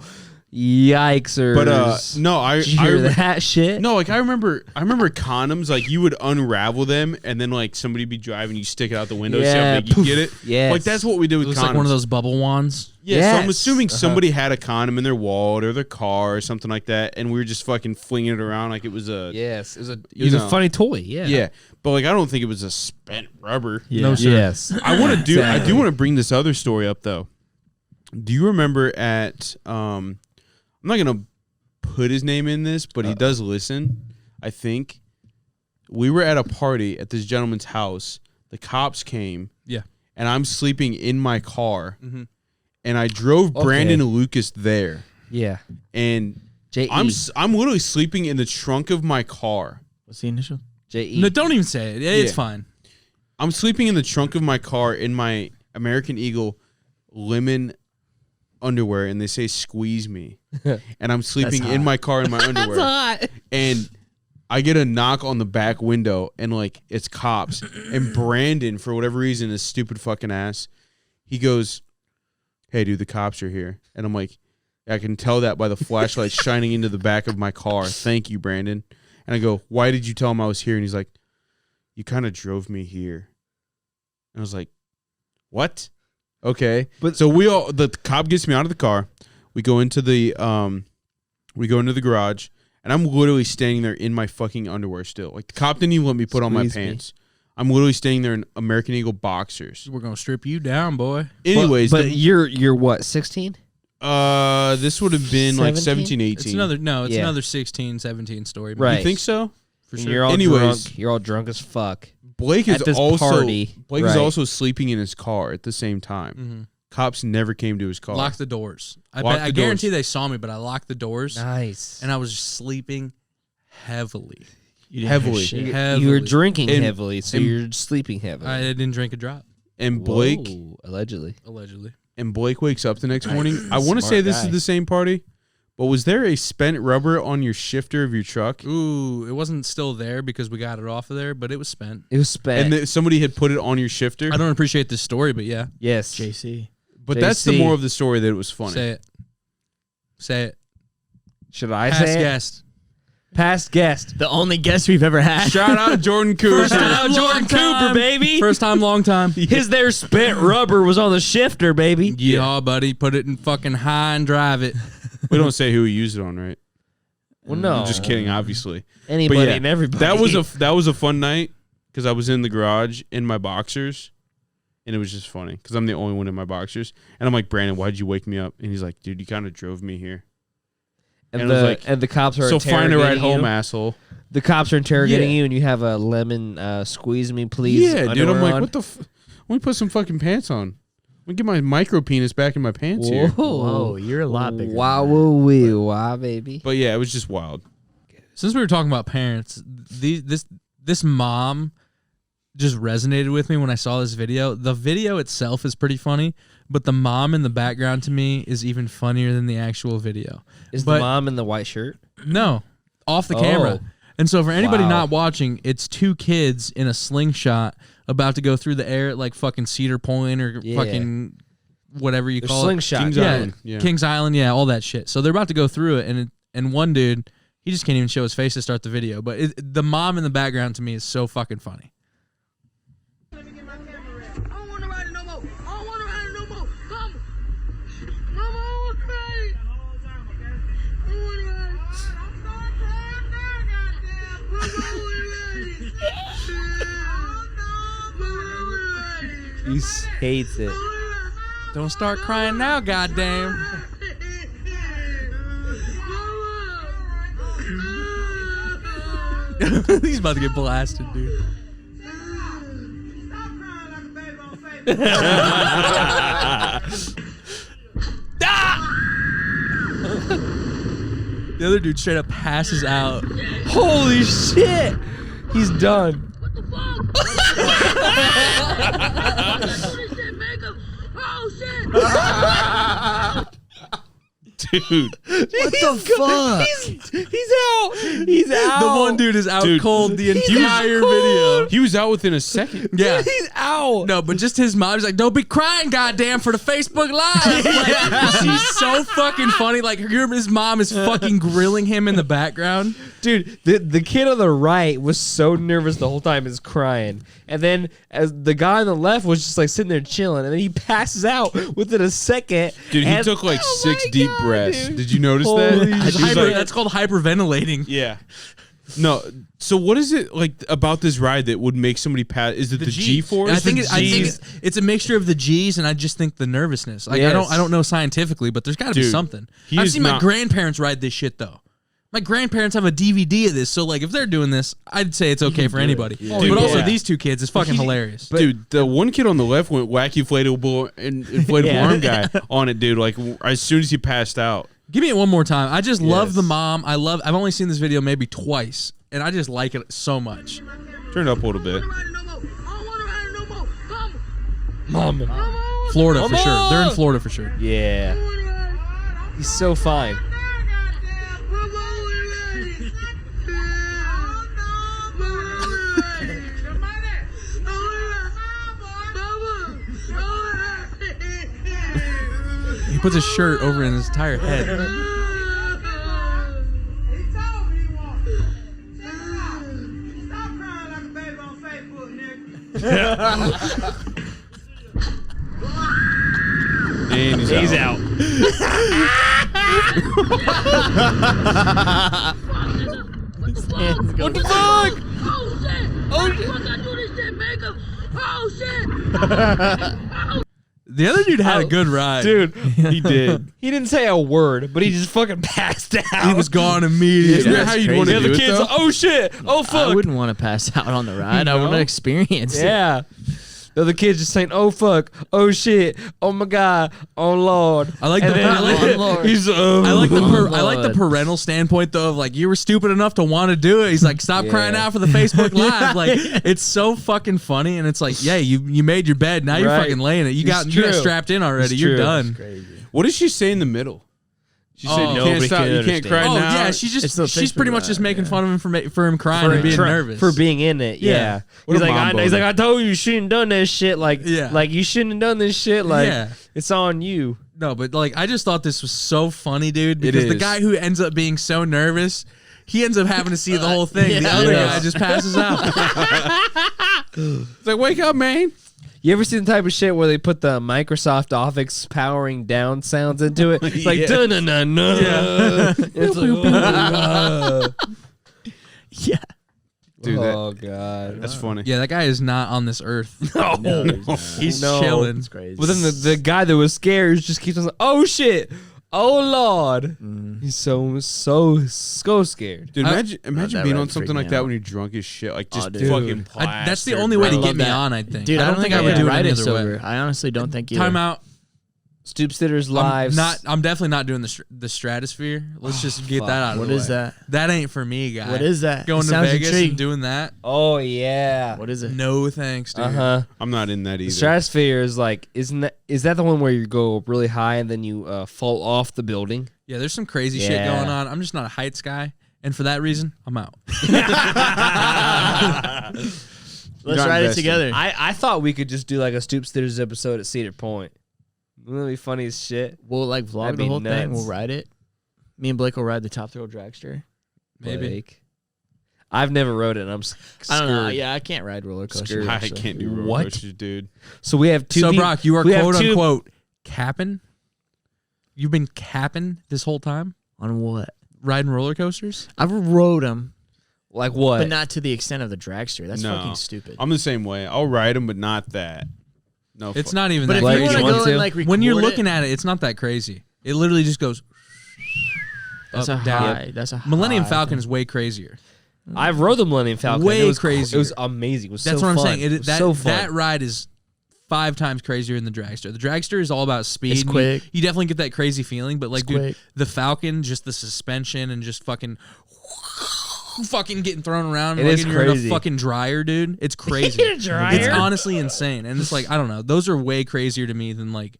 Yikesers. But no, Did you hear that shit? No, like I remember condoms. Like you would unravel them, and then like somebody be driving, you stick it out the window, see how big you get it. Yes. Like that's what we did with It looks condoms. like one of those bubble wands. Yeah, so I'm Yes. assuming somebody had a condom in their wallet or their car or something like that, and we were just fucking flinging it around like it was a Yes, it was You a know. funny toy. Yeah. yeah. But like I don't think it was a spent rubber. No, sir. Yes. I want to do. I do want to bring this other story up though. Do you remember at? I'm not gonna put his name in this, but he does listen. I think we were at a party at this gentleman's house. The cops came. Yeah. And I'm sleeping in my car, Mm-hmm. and I drove Okay. Brandon and Lucas there, Yeah. and J-E. I'm literally sleeping in the trunk of my car. What's the initial? J-E. No, don't even say it. It's Yeah. fine. I'm sleeping in the trunk of my car in my American Eagle lemon underwear, and they say "squeeze me," and I'm sleeping in my car in my underwear. And I get a knock on the back window, and like it's cops. And Brandon, for whatever reason, his stupid fucking ass, he goes, "Hey, dude, the cops are here." And I'm like, I can tell that by the flashlight shining into the back of my car. Thank you, Brandon. And I go, "Why did you tell him I was here?" And he's like, "You kind of drove me here." And I was like, "What?" Okay. But- So the cop gets me out of the car. We go into the garage, and I'm literally standing there in my fucking underwear still. Like the cop didn't even let me put on my Squeeze me. pants. I'm literally standing there in American Eagle boxers. We're gonna strip you down, boy. Anyways, but you're what, 16? this would have been like 17? 17, 18. It's another Yeah. another 16, 17 story. but Right. You think so? For And sure. You're all Anyways. drunk. You're all drunk as fuck. Blake is At this also party, Blake is right. also sleeping in his car at the same time. Mm-hmm. Cops never came to his car. Lock the doors. I Lock the guarantee doors. they saw me, but I locked the doors Nice. and I was just sleeping heavily. You didn't Heavily. hear shit. Heavily. You were drinking And- heavily, so and- you're sleeping heavily. I didn't drink a drop, And Blake Whoa, allegedly. allegedly. wakes up the next morning. I want to Smart say this guy. is the same party, but was there a spent rubber on your shifter of your truck? Ooh, it wasn't still there because we got it off of there, but it was spent. It was spent. And somebody had put it on your shifter? I don't appreciate this story, but yeah. yes. JC. But that's the JC. moral of the story, that it was funny. Say it. Say it. Should I Past say it? guest. Past guest. The only guest we've ever had. Shout out Jordan Cooper. First time Jordan Cooper, baby. First time, long time. His there spent rubber was on the shifter, baby. Yeah, buddy. Put it in fucking high and drive it. We don't say who he used it on, right? Well, no. I'm just kidding, obviously. Anybody But yeah, and everybody. That was a fun night because I was in the garage in my boxers, and it was just funny because I'm the only one in my boxers. And I'm like, "Brandon, why'd you wake me up?" And he's like, "Dude, you kind of drove me here." and and it was the like, and the cops are So find a ride interrogating home, you. asshole. The cops are interrogating Yeah. you, and you have a lemon squeeze me please. Yeah, dude. I'm underwear like, on. what the? Let me put some fucking pants on. Let me get my micro penis back in my pants here. Whoa, you're a lot bigger. Wow, than that. woo, wee, wow, baby. But yeah, it was just wild. Since we were talking about parents, this mom just resonated with me when I saw this video. The video itself is pretty funny, but the mom in the background to me is even funnier than the actual video. Is But- the mom in the white shirt? No, off the Oh. camera. And so for anybody Wow. not watching, it's two kids in a slingshot about to go through the air at like fucking Cedar Point or Yeah. fucking whatever you They're call slingshot. Kings it. Yeah, Island. Yeah. Kings Island, yeah, all that shit. So they're about to go through it, and one dude, he just can't even show his face to start the video. But the mom in the background to me is so fucking funny. Let me get my camera ready. I don't want to ride it no more. I don't want to ride it no more. Come. Mama, I want to ride it. I don't want to ride it. I'm so tired now, goddamn. Mama, I want to ride it. Mama, I want to ride it. He hates it. Don't start crying now, goddamn. He's about to get blasted, dude. The other dude straight up passes out. Holy shit! He's done. What the fuck? Holy shit, makeup. Oh shit. Dude. the fuck? He's out. He's out. The one dude is out cold the entire video. He was out within a second. Yeah. He's out. No, but just his mom's like, don't be crying, goddamn, for the Facebook Live. Like, she's so fucking funny. Like, his mom is fucking grilling him in the background. Dude, the kid on the right was so nervous the whole time, he's crying. And then as the guy on the left was just like sitting there chilling, and then he passes out within a second. Dude, he and- took like oh 6 my deep God, breaths. dude. Did you notice Holy that? shit. He's like- That's called hyperventilating. yeah. No. So what is it like about this ride that would make somebody pass? Is it the G-force? I think The Gs? it's a mixture of the G's and I just think the nervousness. Like Yes. I don't know scientifically, but there's got to be Dude, something. he I've is seen my not- grandparents ride this shit though. My grandparents have a DVD of this, so like if they're doing this, I'd say it's okay for anybody. Yeah. But Dude, also yeah. these two kids, it's fucking hilarious. Dude, the one kid on the left went wacky inflatable and inflatable Yeah. arm guy on it, dude. Like as soon as he passed out. Give me it one more time. I just love Yes. the mom. I've only seen this video maybe twice, and I just like it so much. Turn it up a little bit. Mom. Florida for Mama! sure. They're in Florida for sure. Yeah. He's so fine. He puts his shirt over in his entire head. And he's out. What the fuck? Oh shit! Oh shit! I do this shit, Jacob. Oh shit! The other dude had a good ride. Dude, He did. he didn't say a word, but he just fucking passed out. He was gone immediately. Isn't that that's how you'd crazy. want The to do other it, kid's though? like, oh shit, oh I fuck. wouldn't want to pass out on the ride. I want to experience it. Yeah. The other kid's just saying, oh fuck, oh shit, oh my god, oh lord. I like And the- then I like- oh, Lord. he's I like the I like the Lord. parental standpoint though of like you were stupid enough to want to do it. He's like stop Yeah. crying out for the Facebook Live. Like it's so fucking funny and it's like yeah you made your bed now you're Right. fucking laying it. You It's got you got true. strapped in already. It's You're true. done. What does she say in the middle? She said, Oh. "You can't Nobody stop. can You can't cry understand. Oh now." yeah, It's she's the pretty Facebook much just Live, making yeah. fun of him for him crying and being nervous. for being in it. Yeah. Yeah. What He's a like, mom he's like, boner. I told you shouldn't have done that shit. Like, Yeah. like you shouldn't have done this shit. Like, Yeah. it's on you. No, but like I just thought this was so funny, dude, because the is. guy who ends up being so nervous, he ends up having to see the whole thing. The Yeah. other Yes. guy just passes out. It's like, wake up, man. You ever seen the type of shit where they put the Microsoft Office powering down sounds into it? It's like, Yeah. dun dun dun dun. Yeah. It's like, oh, Yeah. Dude, oh god. that's funny. Yeah, that guy is not on this earth. No, he's not. He's No. chilling. It's crazy. But then the guy that was scared just keeps on, oh shit, oh lord. He's so scared. Dude, I- imagine that being ride on something freaked like me that out. when you're drunk as shit. Like just dude. fucking That's the plastered, only way bro. to get love me that. on, I think. Dude, I don't think I would do it ride any it other sober. way. I honestly don't think you. Time out. Stoop Sitters lives. I'm definitely not doing the stratosphere. Let's just get that out of What the way. is that? That ain't for me, guy. What is that? Going It to sounds Vegas and intriguing. doing that? Oh yeah. What is it? No thanks, dude. Uh huh. I'm not in that The either. stratosphere is like, is that the one where you go really high and then you fall off the building? Yeah, there's some crazy shit Yeah. going on. I'm just not a heights guy, and for that reason, I'm out. Let's not ride it invested. together. I thought we could just do like a Stoop Sitters episode at Cedar Point. Wouldn't that be funny as shit? We'll like vlog That'd the be whole thing. nuts. We'll ride it. Me and Blake will ride the Top Thrill Dragster. Maybe. Like, I've never rode it, and I'm scared. I don't know. Yeah, I can't ride roller coasters. Scared. I so. can't do roller What? coasters, dude. So we have two. So, peop- Brock, you are we have quote two- unquote capping? You've been capping this whole time? On what? Riding roller coasters? I've rode them, Like what? but not to the extent of the dragster. That's No. fucking stupid. I'm the same way. I'll ride them, but not that. No, It's fuck. not even but that if Blake, you crazy. want to want go to? and like When you're record looking it, at it, it's not that crazy. It literally just goes that's up, a down. high. That's a Millennium high Falcon thing. is way crazier. I've rode the Millennium Falcon. Way it was crazier. It was amazing. It was That's so what I'm fun. saying. It was That, so fun. that ride is 5 times crazier than the dragster. The dragster is all about speed. It's and quick. You definitely get that crazy feeling, but like, It's dude, quick. the Falcon, just the suspension and just fucking getting thrown around It like is you're in a crazy. fucking dryer, dude. It's crazy. It's honestly insane. And it's like, I don't know. Those are way crazier to me than like,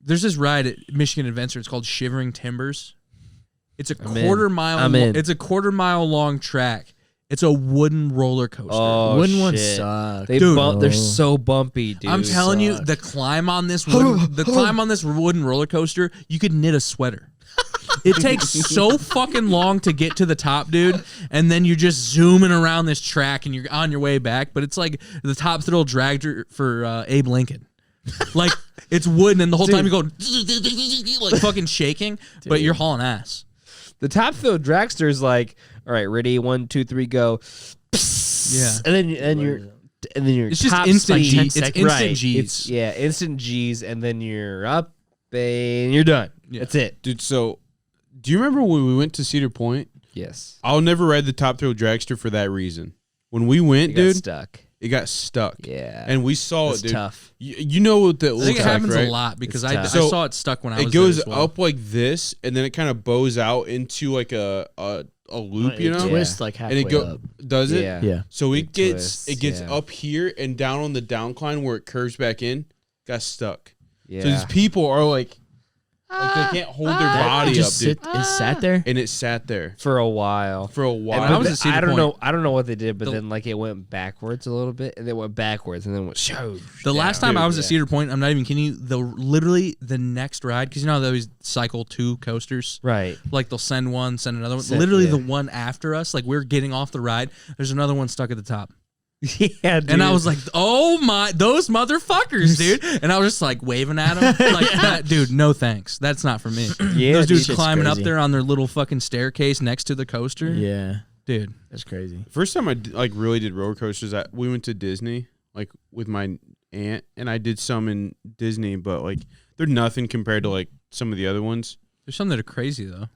there's this ride at Michigan Adventure. It's called Shivering Timbers. It's a I'm in. quarter mile. I'm in. It's a quarter mile long track. It's a wooden roller coaster. Oh, Wooden ones shit. suck. They're Oh. so bumpy, dude. I'm telling you, suck. the climb on this wooden roller coaster, you could knit a sweater. It takes so fucking long to get to the top, dude, and then you're just zooming around this track and you're on your way back. But it's like the Top Thrill dragster for Abe Lincoln. Like it's wooden, and the whole time you're going like fucking shaking, but you're hauling ass. The Top Thrill dragster is like, all right, ready, 1, 2, 3, go. Yeah. And then you're It's just top instant speed. G. It's instant Right. G's. Instant G's, and then you're up and you're done. Yeah. That's it. Dude, so do you remember when we went to Cedar Point? Yes. I'll never ride the Top Thrill dragster for that reason. When we went, You got dude, stuck. it got stuck. Yeah. And we saw It's it, dude. tough. You know what that I looks think it like, happens right? a lot because It's I tough. So, saw it stuck when I was It goes there as well. up like this, and then it kind of bows out into like a loop, you know? Twist like And halfway it up. does it? Yeah. Yeah. So It twists, it gets yeah. up here and down on the downcline where it curves back in, got stuck. Yeah. So these people are like they can't hold their body up, Just dude. it sat there. And it sat there for a while. for a while. And I was at Cedar I don't Point. know. I don't know what they did, but The- then like it went backwards a little bit, and then went backwards, and then went shoo. The last time Dude, I was at yeah. Cedar Point, I'm not even kidding you. Literally the next ride, because you know how they always cycle 2 coasters. Right. Like they'll send one, send another one. Send- Literally yeah. the one after us, like we're getting off the ride. There's another one stuck at the top, Yeah, dude. and I was like, "Oh my, those motherfuckers, dude!" And I was just like waving at them, like, that, "Dude, no thanks. That's not for me." yeah, Those dudes shit's climbing up crazy. there on their little fucking staircase next to the coaster. Yeah, Dude. that's crazy. First time I like really did roller coasters, we went to Disney like with my aunt, and I did some in Disney, but like they're nothing compared to like some of the other ones. There's some that are crazy though.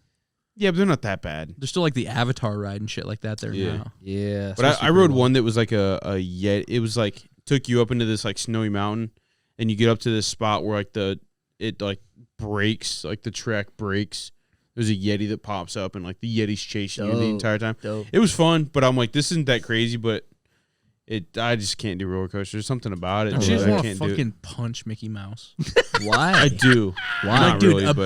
Yeah, but they're not that bad. There's still like the Avatar ride and shit like that there Yeah. now. Yeah. But I rode one that was like a yet. It was like took you up into this like snowy mountain, and you get up to this spot where like it breaks, like the track breaks. There's a Yeti that pops up, and like the Yeti's chasing you the Dope. entire time. Dope. It was fun, but I'm like, this isn't that crazy. But I just can't do roller coasters. There's something about it. Don't dude, you just I want to can't do it. fucking punch Mickey Mouse? Why? I do. Why? Not Like, dude, really, a but-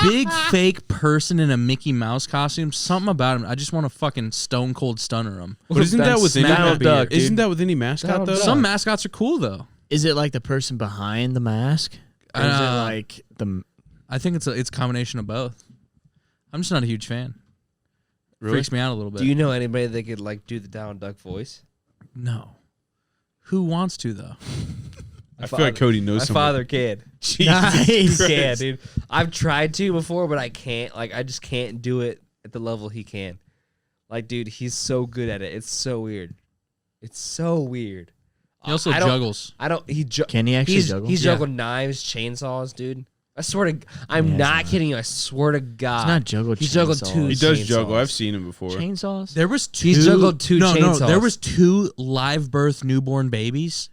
big fake person in a Mickey Mouse costume. Something about him. I just want to fucking stone cold stunner him. But isn't that with any Donald Duck, dude. Isn't that with any mascot Donald though? Duck. Some mascots are cool though. Is it like the person behind the mask? Or is it Uh, like the? I think it's a combination of both. I'm just not a huge fan. Really? Freaks me out a little bit. Do you know anybody that could like do the Donald Duck voice? No. Who wants to though? I feel like Cody knows My something. father can. Nice. He can, dude. I've tried to before, but I can't. Like, I just can't do it at the level he can. Like, dude, he's so good at it. It's so weird. It's so weird. He also I don't- juggles. I don't. Can he actually juggle? He's Yeah. juggled knives, chainsaws, dude. I swear to. I'm Yeah, not it's kidding you. I swear to God. It's not juggle. He juggled chainsaws. two He does chainsaws. juggle. I've seen him before. chainsaws. There was 2 He's juggled 2 No, chainsaws. there was 2 live birth newborn babies.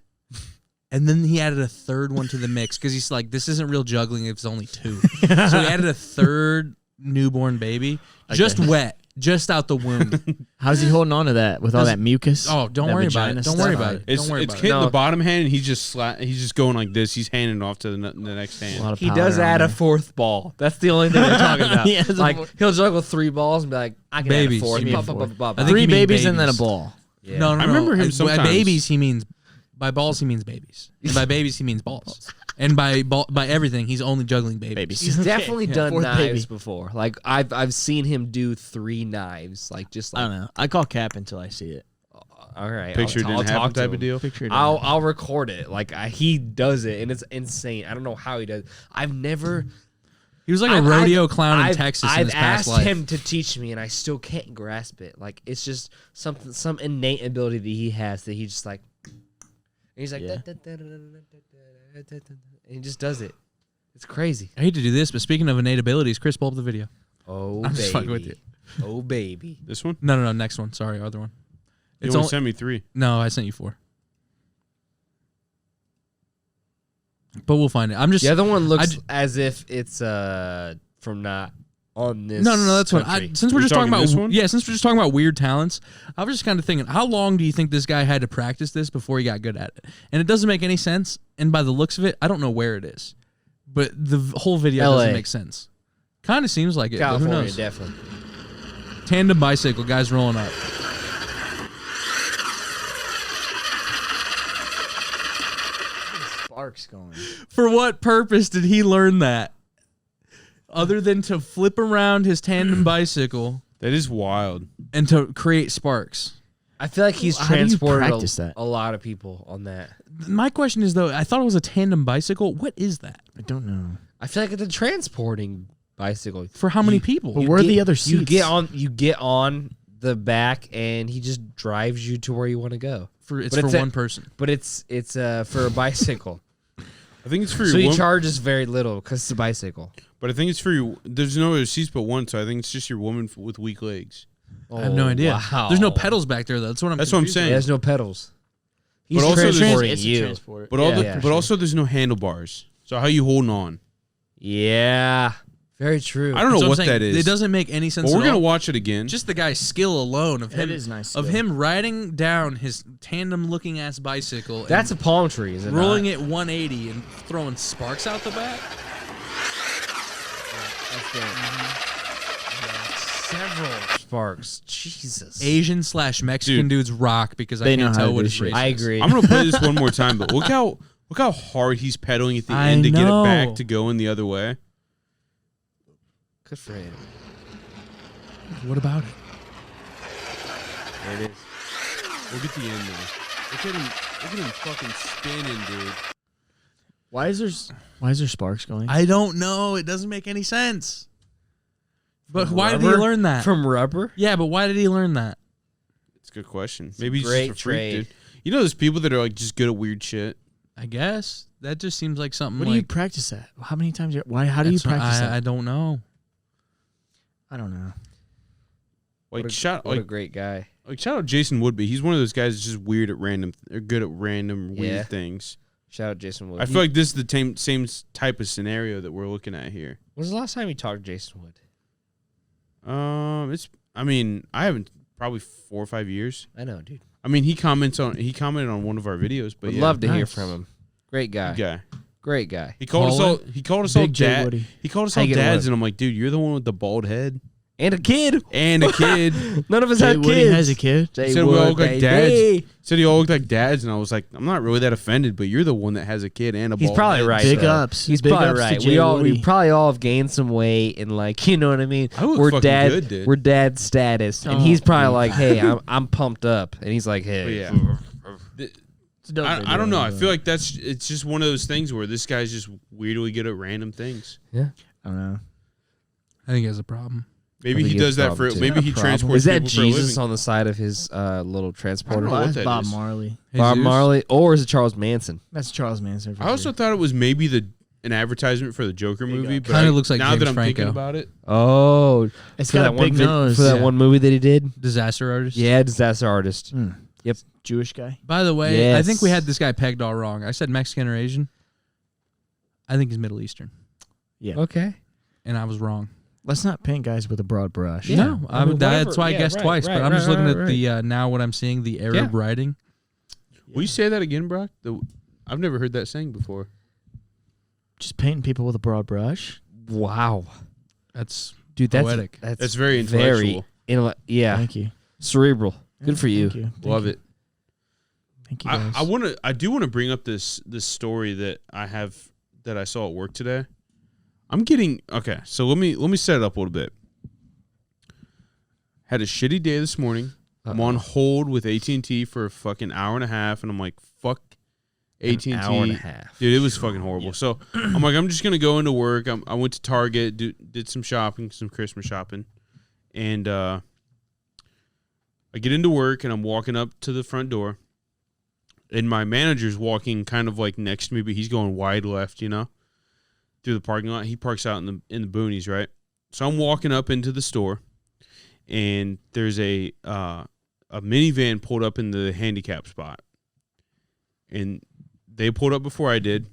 And then he added a third one to the mix because he's like, this isn't real juggling if it's only 2. So he added a third newborn baby, just wet, just out the womb. How's he holding on to that with all that mucus? Oh, don't That worry about vagina it. Don't worry stuff? about it. It's Don't worry it's about hitting No. the bottom hand, and he's just he's just going like this. He's handing it off to the next A hand. lot of He power does on add a there. 4th ball. That's the only thing we're talking about. He has a like, fourth- he'll juggle 3 balls and be like, I can Babies. add a 4th. Give me a Bop, bop, fourth. bop, bop, I bop. think 3 you mean babies and then a babies. ball. Yeah. No, no, I remember him By sometimes. babies, he means by balls. He means babies. And by babies, he means balls. And by everything, he's only juggling babies. He's definitely done 4th knives baby. before. Like I've seen him do 3 knives. Like just I like don't know. I call cap until I see it. all right, Picture I'll didn't talk happen to type him. of deal. Picture it. I'll record it. Like he does it, and it's insane. I don't know how he does. I've never. He was like a I've- rodeo I've- clown in I've- Texas I've in his past asked life. him to teach me, and I still can't grasp it. Like it's just some innate ability that he has that he just like. And he's like, Yeah. and he just does it. It's crazy. I hate to do this, but speaking of innate abilities, Chris, pull up the video. Oh I'm baby. just fucking with you. Oh baby. This one. No, next one. Sorry, other one. You It's only only, sent me 3. no, I sent you 4. But we'll find it. I'm just The other one looks j- as if it's from not on this. no, that's what. country. Since we're You're just talking talking about this one? since we're just talking about weird talents, I was just kind of thinking, how long do you think this guy had to practice this before he got good at it? And it doesn't make any sense. And by the looks of it, I don't know where it is, but the whole video LA. doesn't make sense. Kind of seems like it. But who California, knows? definitely. Tandem bicycle, guys rolling up. Sparks going. For what purpose did he learn that? Other than to flip around his tandem bicycle That is wild. and to create sparks. I feel like he's How do you transported practice that? a lot of people on that. My question is, though, I thought it was a tandem bicycle. What is that? I don't know. I feel like it's a transporting bicycle. For how many people? But where are the other seats? You get on the back, and he just drives you to where you want to go. It's But for it's one person. But it's for a bicycle, I think it's for so your he woman, charges very little because it's a bicycle. but I think it's for your. There's no other seats but one, so I think it's just your woman with weak legs. I have no idea. Wow. There's no pedals back there, though. That's what I'm Saying. There's no pedals. He's But also there's- transporting It's a you. transport. But all Yeah, the, yeah, but sure. also there's no handlebars. So how you holding on? Yeah, very true. I don't know what that is. It doesn't make any sense But we're at gonna all. watch it again. Just the guy's skill alone of That him is nice of skill. him riding down his tandem-looking ass bicycle. That's a and palm tree, is it? rolling not? it 180 and throwing sparks out the back. Several sparks. Jesus. Asian/Mexican dudes rock because They I know can't how tell to what do his shit. race I is. agree. I'm gonna play this one more time, but look how hard he's pedaling at the I end to get it know. back to going the other way. Good for him. What about it? There it is. Look at the end there. Look at him fucking spinning, dude. Why is there sparks going? I don't know. It doesn't make any sense. But From why did he rubber? learn that? From rubber? Yeah, but why did he learn that? It's a good question. a Maybe he's great just a freak, trade. dude. You know, there's people that are like just good at weird shit. I guess that just seems like something. What do you practice at? How many times? Why? How do you That's what- practice that? I don't know. I don't know. Like What shout a great guy. shout out Jason Woodby. He's one of those guys that's just weird at random. They're good at random Yeah. weird things. Shout out Jason Wood. I feel like this is the same type of scenario that we're looking at here. When was the last time you talked to Jason Wood? I mean, I haven't probably 4 or 5 years. I know, dude. I mean, he commented on one of our videos, but Would yeah, love to hear Nice. from him. Great guy. good guy. Great guy. He called us all. He called us all Big J dad. Woody. He called us How all you getting, dads, Wood? and I'm like, dude, you're the one with the bald head And a kid. and a kid. None of us Jay had Woody kids. has a kid. Jay He said we all look like dads. baby. Said he all looked like dads, and I was like, I'm not really that offended, but you're the one that has a kid and a He's bald probably head. right. Big though. ups. He's Big probably ups to right. Jay We Woody. probably all have gained some weight and like you know what I mean. I look We're fucking dad. good, dude. We're dad status, and Oh. he's probably like, "Hey, I'm pumped up," and he's like, But "Hey, yeah. It's a dope I video, don't know. I though. feel like it's just one of those things where this guy's just weirdly good at random things. I don't know. I think he has a problem. Maybe I think he it's does that problem, for. too. Maybe Not a he problem. transports Is that people for a Jesus living. on the side of his little transporter? know what That's that Bob is. Marley. Bob Jesus. Marley, or is it Charles Manson? That's Charles Manson. For I also sure. thought it was maybe an advertisement for the Joker movie, but Kinda looks like now James that I'm thinking Franco. about it, Oh, It's for got that a one big nose. for that Yeah. one movie that he did. Disaster artist. Yeah, disaster artist. Mm. Yep. Jewish guy. By the way, I think we Yes. had this guy pegged all wrong. I said Mexican or Asian. I think he's Middle Eastern, Okay. and I was wrong. Let's not paint guys with a broad brush. Yeah. No, I mean, that's whatever. why I Yeah, guessed right, twice. right, but I'm just right, looking right, at the now what I'm seeing the Arab writing. will you say that again, Brock? I've never heard that saying before. Just painting people with a broad brush. Wow, That's dude, that's poetic. That's very intellectual. yeah, Thank you. cerebral. Good for you. Thank you. Thank Love you. it. Thank you. Guys. I do want to bring up this story that I saw at work today. I'm getting okay. So let me set it up a little bit. Had a shitty day this morning. I'm on hold with AT&T for a fucking hour and a half, and I'm like, fuck AT&T. An hour and a half. Dude, it was fucking horrible. So I'm like, I'm just gonna go into work. I went to Target, did some shopping, some Christmas shopping, and I get into work and I'm walking up to the front door, and my manager's walking kind of like next to me, but he's going wide left, through the parking lot. He parks out in the boonies, right? So I'm walking up into the store, and there's a minivan pulled up in the handicap spot, and they pulled up before I did,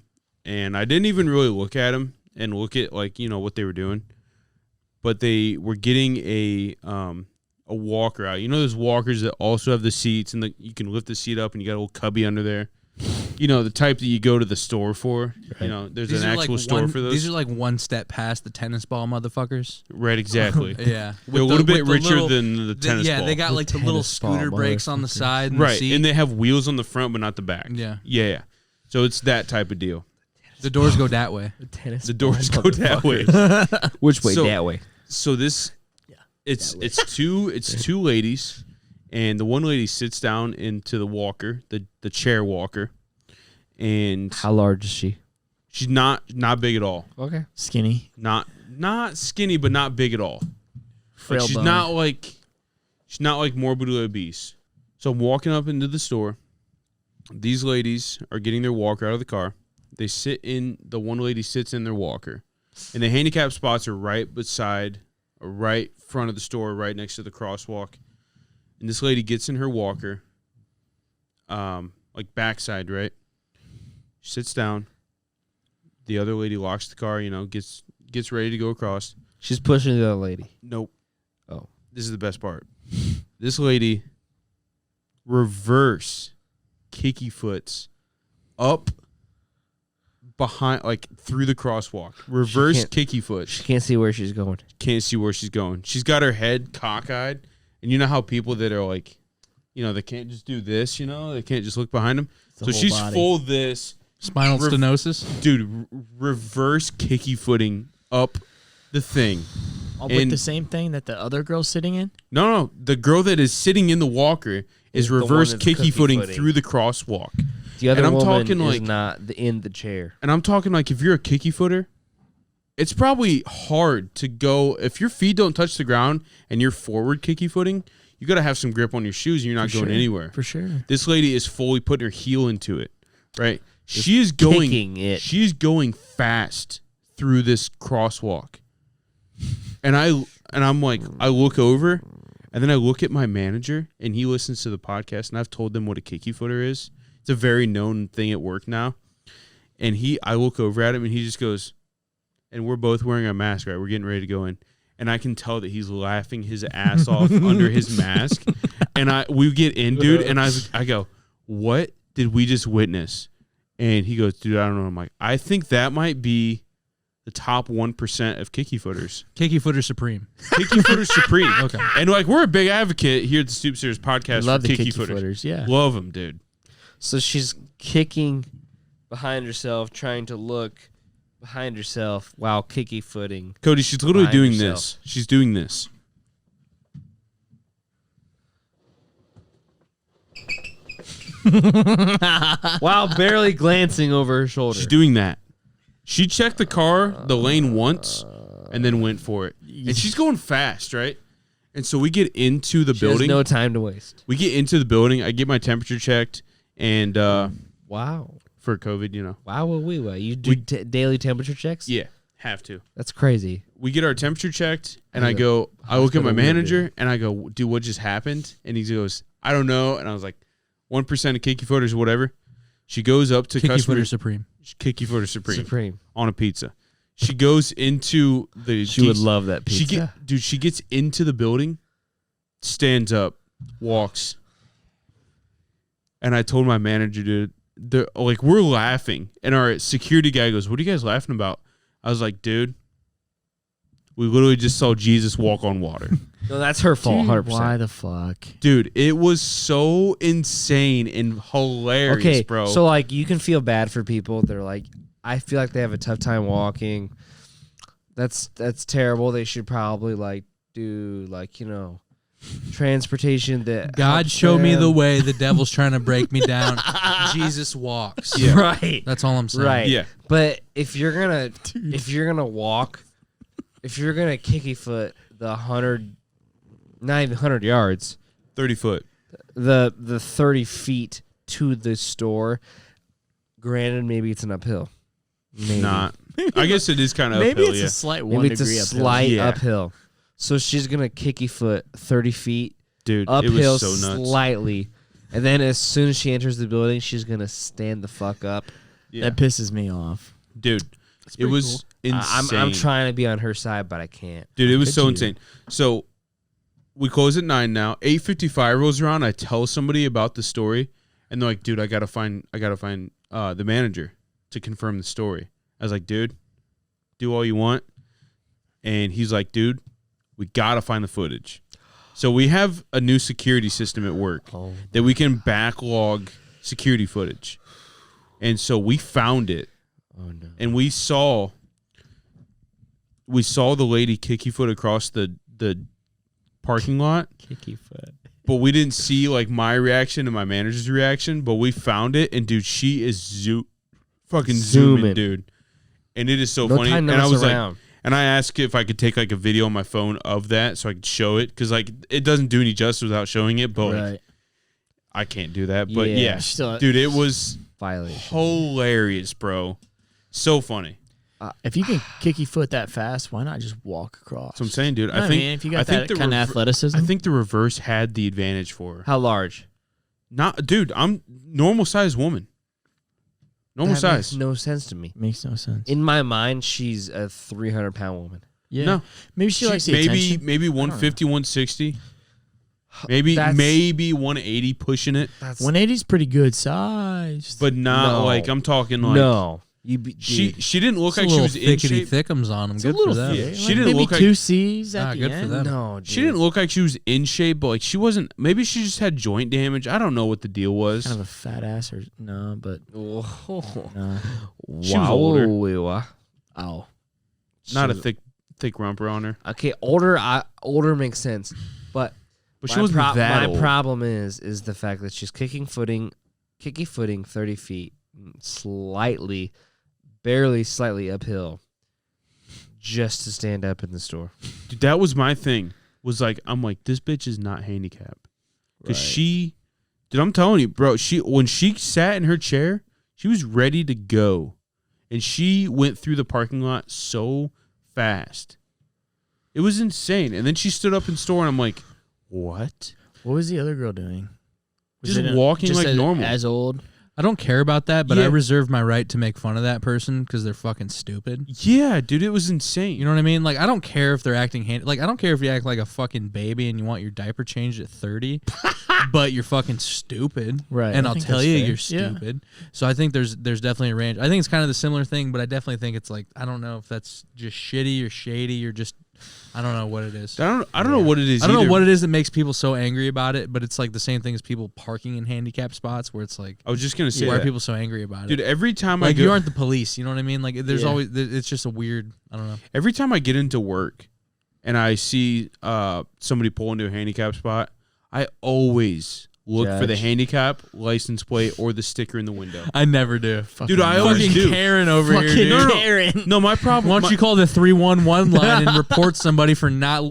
and I didn't even really look at them and look at what they were doing, but they were getting a walker out. You know those walkers that also have the seats and you can lift the seat up and you got a little cubby under there. the type that you go to the store for. Right. There's These an are actual like store one, for those. These are like one step past the tennis ball motherfuckers. Right, exactly. Yeah. They're a little bit richer than the tennis ball. Yeah, they got like the little tennis ball scooter brakes on the motherfuckers. side and the right, seat. and they have wheels on the front but not the back. Yeah. Yeah. So it's that type of deal. The doors go that way. The tennis. The doors go that way. Which way? So- that way. So this, it's two ladies, and the one lady sits down into the walker, the chair walker, and How large is she? she's not big at all. Okay. Skinny. Not skinny, but not big at all. Frail She's bone. not like morbidly obese. So I'm walking up into the store. These ladies are getting their walker out of the car. The one lady sits in their walker. And the handicap spots are right front of the store, right next to the crosswalk. And this lady gets in her walker, like backside, right? She sits down. The other lady locks the car, gets ready to go across. She's pushing the other lady. Nope. Oh. This is the best part. This lady reverse kicky foots up behind, like through the crosswalk. Reverse can't- kicky foot. She can't see where she's going. Can't see where she's going. She's got her head cockeyed. And you know how people that are like, they can't just do this, they can't just look behind them. the So whole she's body. full this. Spinal stenosis. Dude, reverse kicky footing up the thing. With and- the same thing that the other girl's sitting in? No. The girl that is sitting in the walker is The one reverse that's kicky footing footing. through the crosswalk. The other And I'm woman talking, is like- not in the chair. And I'm talking like if you're a kicky footer, it's probably hard to go. If your feet don't touch the ground and you're forward kicky footing, you got to have some grip on your shoes and you're not For going sure. anywhere. For sure. This lady is fully putting her heel into it, right? She is going kicking it. She's going fast through this crosswalk. And I'm like, I look over and then I look at my manager and he listens to the podcast and I've told them what a kicky footer is. It's a very known thing at work now. And I look over at him and he just goes, and we're both wearing a mask, right? We're getting ready to go in. And I can tell that he's laughing his ass off under his mask. And we get in, dude, and I go, what did we just witness? And he goes, dude, I don't know. I'm like, I think that might be the top 1% of kicky footers. Kicky footer supreme. Kicky footers supreme. Okay. And like, we're a big advocate here at the Stoop Series podcast Love for the kicky kicky footers. Yeah. Love them, dude. So she's kicking behind herself, trying to look behind herself while kicky footing. Cody, she's literally Behind doing herself. this. She's doing this. While barely glancing over her shoulder. She's doing that. She checked the lane once, and then went for it. And she's going fast, right? And so we get into the She has building. no time to waste. We get into the building. I get my temperature checked, and Wow. for COVID, Wow. You do daily temperature checks? yeah, have to. That's crazy. We get our temperature checked, and As I a look at my hospital manager, worker. and I go, dude, what just happened? And he goes, I don't know. And I was like, 1% of kicky footers, whatever. She goes up to Kicky customer footer supreme. kicky footer supreme Supreme. on a pizza. She goes into the. She would love that pizza. She gets into the building, stands up, walks, and I told my manager, dude, we're laughing, and our security guy goes, "What are you guys laughing about?" I was like, "Dude, we literally just saw Jesus walk on water." No, that's her fault. Dude, 100%. why the fuck? Dude, it was so insane and hilarious, Okay, bro. so like you can feel bad for people. They're like, I feel like they have a tough time walking. That's terrible. They should probably like do transportation that God helps show me the them. way. The devil's trying to break me down. Jesus walks. Yeah. Right. That's all I'm saying. Right. yeah, But if you're gonna walk, if you're gonna kicky foot the 100, not even 100 yards, 30 foot. the 30 feet to the store, granted, maybe it's an uphill. Maybe. Not. I guess it is kind of Maybe uphill, it's yeah. a slight 1 Maybe it's a degree uphill. slight Yeah. uphill. So she's gonna kicky foot 30 feet Dude, uphill it was so nuts. slightly, and then as soon as she enters the building, she's gonna stand the fuck up. Yeah. That pisses me off. Dude, it was insane. I'm trying to be on her side, but I can't. Dude, it was Could so you? insane. So we close at 9 now. 8:55 rolls around. I tell somebody about the story, And they're like, dude, I gotta find the manager to confirm the story. I was like, dude, do all you want. And he's like, dude, we gotta find the footage. So we have a new security system at work that we can backlog security footage. And so we found it. Oh no. And we saw the lady kicky foot across the parking lot. Kicky foot. But we didn't see like my reaction and my manager's reaction, but we found it, and dude, she is fucking zooming, dude. And it is so funny. Time to and I mess was around. like, and I asked if I could take like a video on my phone of that so I could show it, because like it doesn't do any justice without showing it. But like, I can't do that. But yeah, dude, it was violation. Hilarious, bro. So funny. If you can kicky foot that fast, why not just walk across? That's what I'm saying, dude. I think if you got that kind of athleticism, I think the reverse had the advantage for her. How large? Not, dude. I'm normal size woman. Normal That size. makes no sense to me. makes no sense. In my mind, she's a 300-pound woman. Yeah, No. maybe she likes the attention. maybe 150, 160. Maybe 180 pushing it, That's 180 is pretty good size, but not No. like I'm talking like no. She didn't look It's a like she little was in thickety shape. thickums on them. It's a Good little for them. thick. She Like didn't maybe look like- 2 C's at the good for end. them. No, dude. She didn't look like she was in shape, but like she wasn't. Maybe she just had joint damage. I don't know what the deal was. Kind of a fat ass or no, but Oh. no. She was older. Oh, Not a thick rumper on her, Okay, older makes sense, but but she wasn't that my old. problem is the fact that she's kicky footing 30 feet, barely slightly uphill, just to stand up in the store. Dude, that was my thing. Was like I'm like, this bitch is not handicapped because Right. dude, I'm telling you, bro. When she sat in her chair, she was ready to go, and she went through the parking lot so fast. It was insane. And then she stood up in store, and I'm like, what? what was the other girl doing? Was Just it walking like normal. as old. I don't care about that, but I Yeah. reserve my right to make fun of that person because they're fucking stupid. Yeah, dude, it was insane. You know what I mean? Like, I don't care if they're acting like I don't care if you act like a fucking baby and you want your diaper changed at 30, but you're fucking stupid. Right, And I I'll think tell that's you fair. you're Yeah. stupid. So I think there's definitely a range. I think it's kind of the similar thing, but I definitely think it's like, I don't know if that's just shitty or shady or just, I don't know what it is. I don't know what it is. I don't know either. what it is that makes people so angry about it, but it's like the same thing as people parking in handicap spots where it's like, I was just gonna say why are that. people so angry about Dude, it? every time Like, I go, you aren't the police, you know what I mean? Like, there's Yeah. always, it's just a weird, I don't know. every time I get into work and I see somebody pull into a handicap spot, I always look for the Judge. handicap license plate or the sticker in the window. I never do. Dude, I always Fucking do. Karen over here, Fucking dude. No, no. Karen. No, my problem. Why don't you call the 311 line and report somebody for not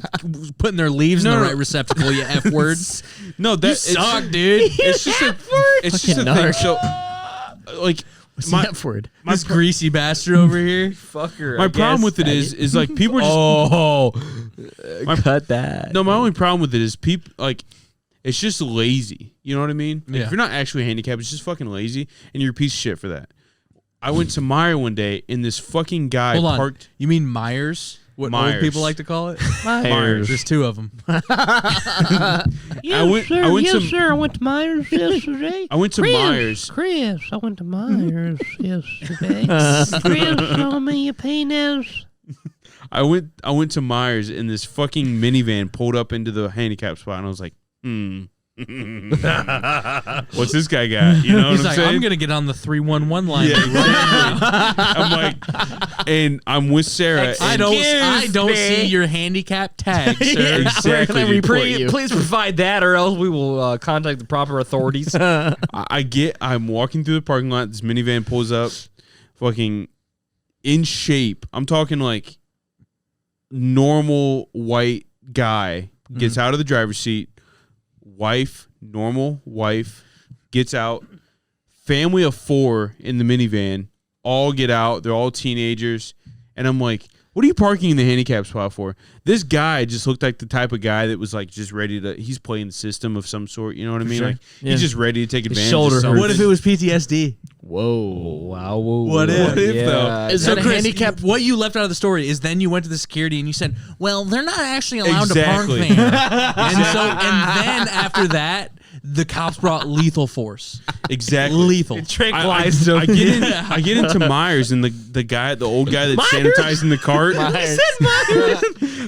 putting their leaves in No, the no. right receptacle, you F words. No, that You it's, suck, dude. It's just a, it's just a Fucking thing. narc. So, like, What's my the F word? This greasy bastard over here. Fucker. my problem with it is like people are just. Oh. cut that. No, my only problem with it is people like. It's just lazy. You know what I mean? Like, Yeah. if you're not actually handicapped, it's just fucking lazy, and you're a piece of shit for that. I went to Meyer one day, and this fucking guy Hold on. parked. You mean Myers? What Myers. old people like to call it? Myers. There's two of them. I went to sir. I went to Myers yesterday. I went to Myers. Chris, I went to Myers yesterday. Chris, show me your penis. I went to Myers, and this fucking minivan pulled up into the handicap spot, and I was like, what's this guy got? You know He's what I'm like, saying? I'm going to get on the 311 line. Yeah, exactly. I'm like, and I'm with Sarah. I and- don't see your handicap tag, sir. Exactly. dude. Please provide that, or else we will contact the proper authorities. I'm walking through the parking lot. This minivan pulls up, fucking in shape. I'm talking like normal white guy gets out of the driver's seat. Normal wife gets out. Family of 4 in the minivan. All get out. They're all teenagers. And I'm like, what are you parking in the handicap spot for? This guy just looked like the type of guy that was like just ready to. He's playing the system of some sort. You know what I mean? sure. Like Yeah. he's just ready to take advantage. shoulder of something. What if it was PTSD? Whoa. Wow. What if, though? Is So that a Chris, handicap? what you left out of the story is then you went to the security and you said, well, they're not actually allowed Exactly. to park there. And then after that, the cops brought lethal force. Exactly. Lethal. Tranquilized I him. I get into Myers and the old guy that's sanitizing the cart.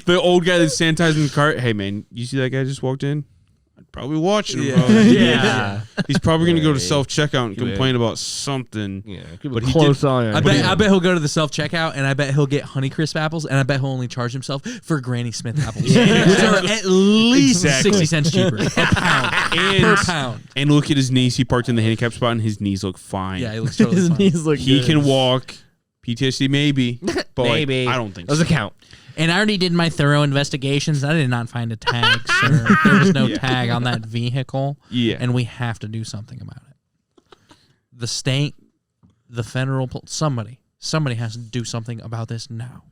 The old guy that's sanitizing the cart. Hey man, you see that guy just walked in? I'd probably watch him. Yeah. He's probably gonna go to Right. self checkout and complain about something. Yeah, But he close did- on I it. bet he'll go to the self checkout and I bet he'll get Honeycrisp apples and I bet he'll only charge himself for Granny Smith apples, which are at least Exactly. 60 cents cheaper a pound per pound. And look at his knees. He parked in the handicap spot and his knees look fine. Yeah, he looks totally His fine. knees look He good. can walk. PTSD maybe, but like, Maybe. I don't think Does so. it count? And I already did my thorough investigations. I did not find a tag, sir. There was no tag on that vehicle. Yeah. And we have to do something about it. The state, the federal, somebody has to do something about this now.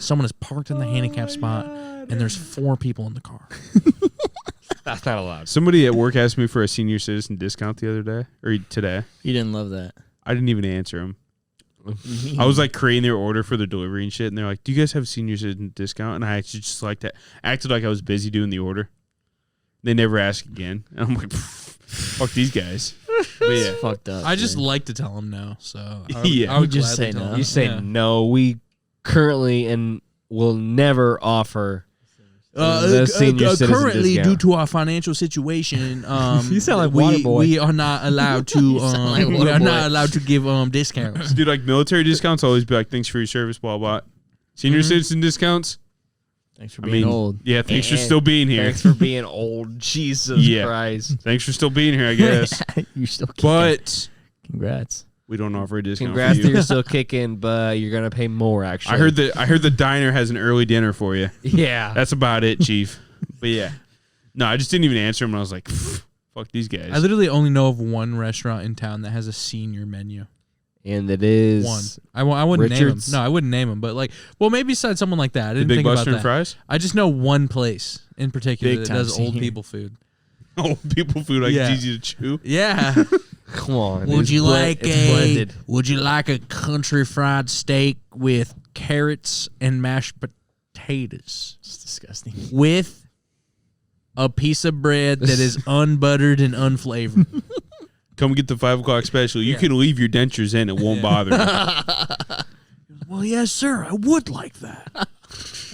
Someone is parked in the handicap spot, and there's 4 people in the car. That's not allowed. Somebody at work asked me for a senior citizen discount the other day or today. You didn't love that. I didn't even answer him. I was like creating their order for the delivery and shit, and they're like, "Do you guys have a senior citizen discount?" And I actually just like that acted like I was busy doing the order. They never ask again, and I'm like, "Fuck these guys." But yeah, Fucked up. I just dude. like to tell them no. So I would, Yeah. I would You just gladly say tell no. them. You say Yeah. no. We currently and will never offer the senior citizen currently, discount. due to our financial situation, You sound like we, Waterboy. we are not allowed to. sound like We are Waterboy. not allowed to give discounts. dude, like military discounts always be like, "Thanks for your service," blah blah. Senior citizen discounts. Thanks for I being mean, old. yeah, thanks for And still being here. Thanks for being old. Jesus Yeah. Christ. Thanks for still being here, I guess. You're still kicking. But Congrats. we don't offer a discount. Congrats for that you. you're still kicking, but you're gonna pay more. Actually, I heard the diner has an early dinner for you. Yeah, That's about it, Chief. But yeah, no, I just didn't even answer him. I was like, "Fuck these guys." I literally only know of one restaurant in town that has a senior menu. and it is One. I wouldn't Richards? name him. No, I wouldn't name him. But like, well, maybe besides someone like that. I the didn't Big think about Buster and that. fries. I just know one place in particular Big that time does old senior. people food. Oh, people food like Yeah. it's easy to chew. Yeah. Come on. Would it's you like it's a blended. Would you like a country fried steak with carrots and mashed potatoes It's disgusting. with a piece of bread that is unbuttered and unflavored? Come get the 5 o'clock special. You Yeah. can leave your dentures in; it won't bother. You. Well, yes, sir. I would like that.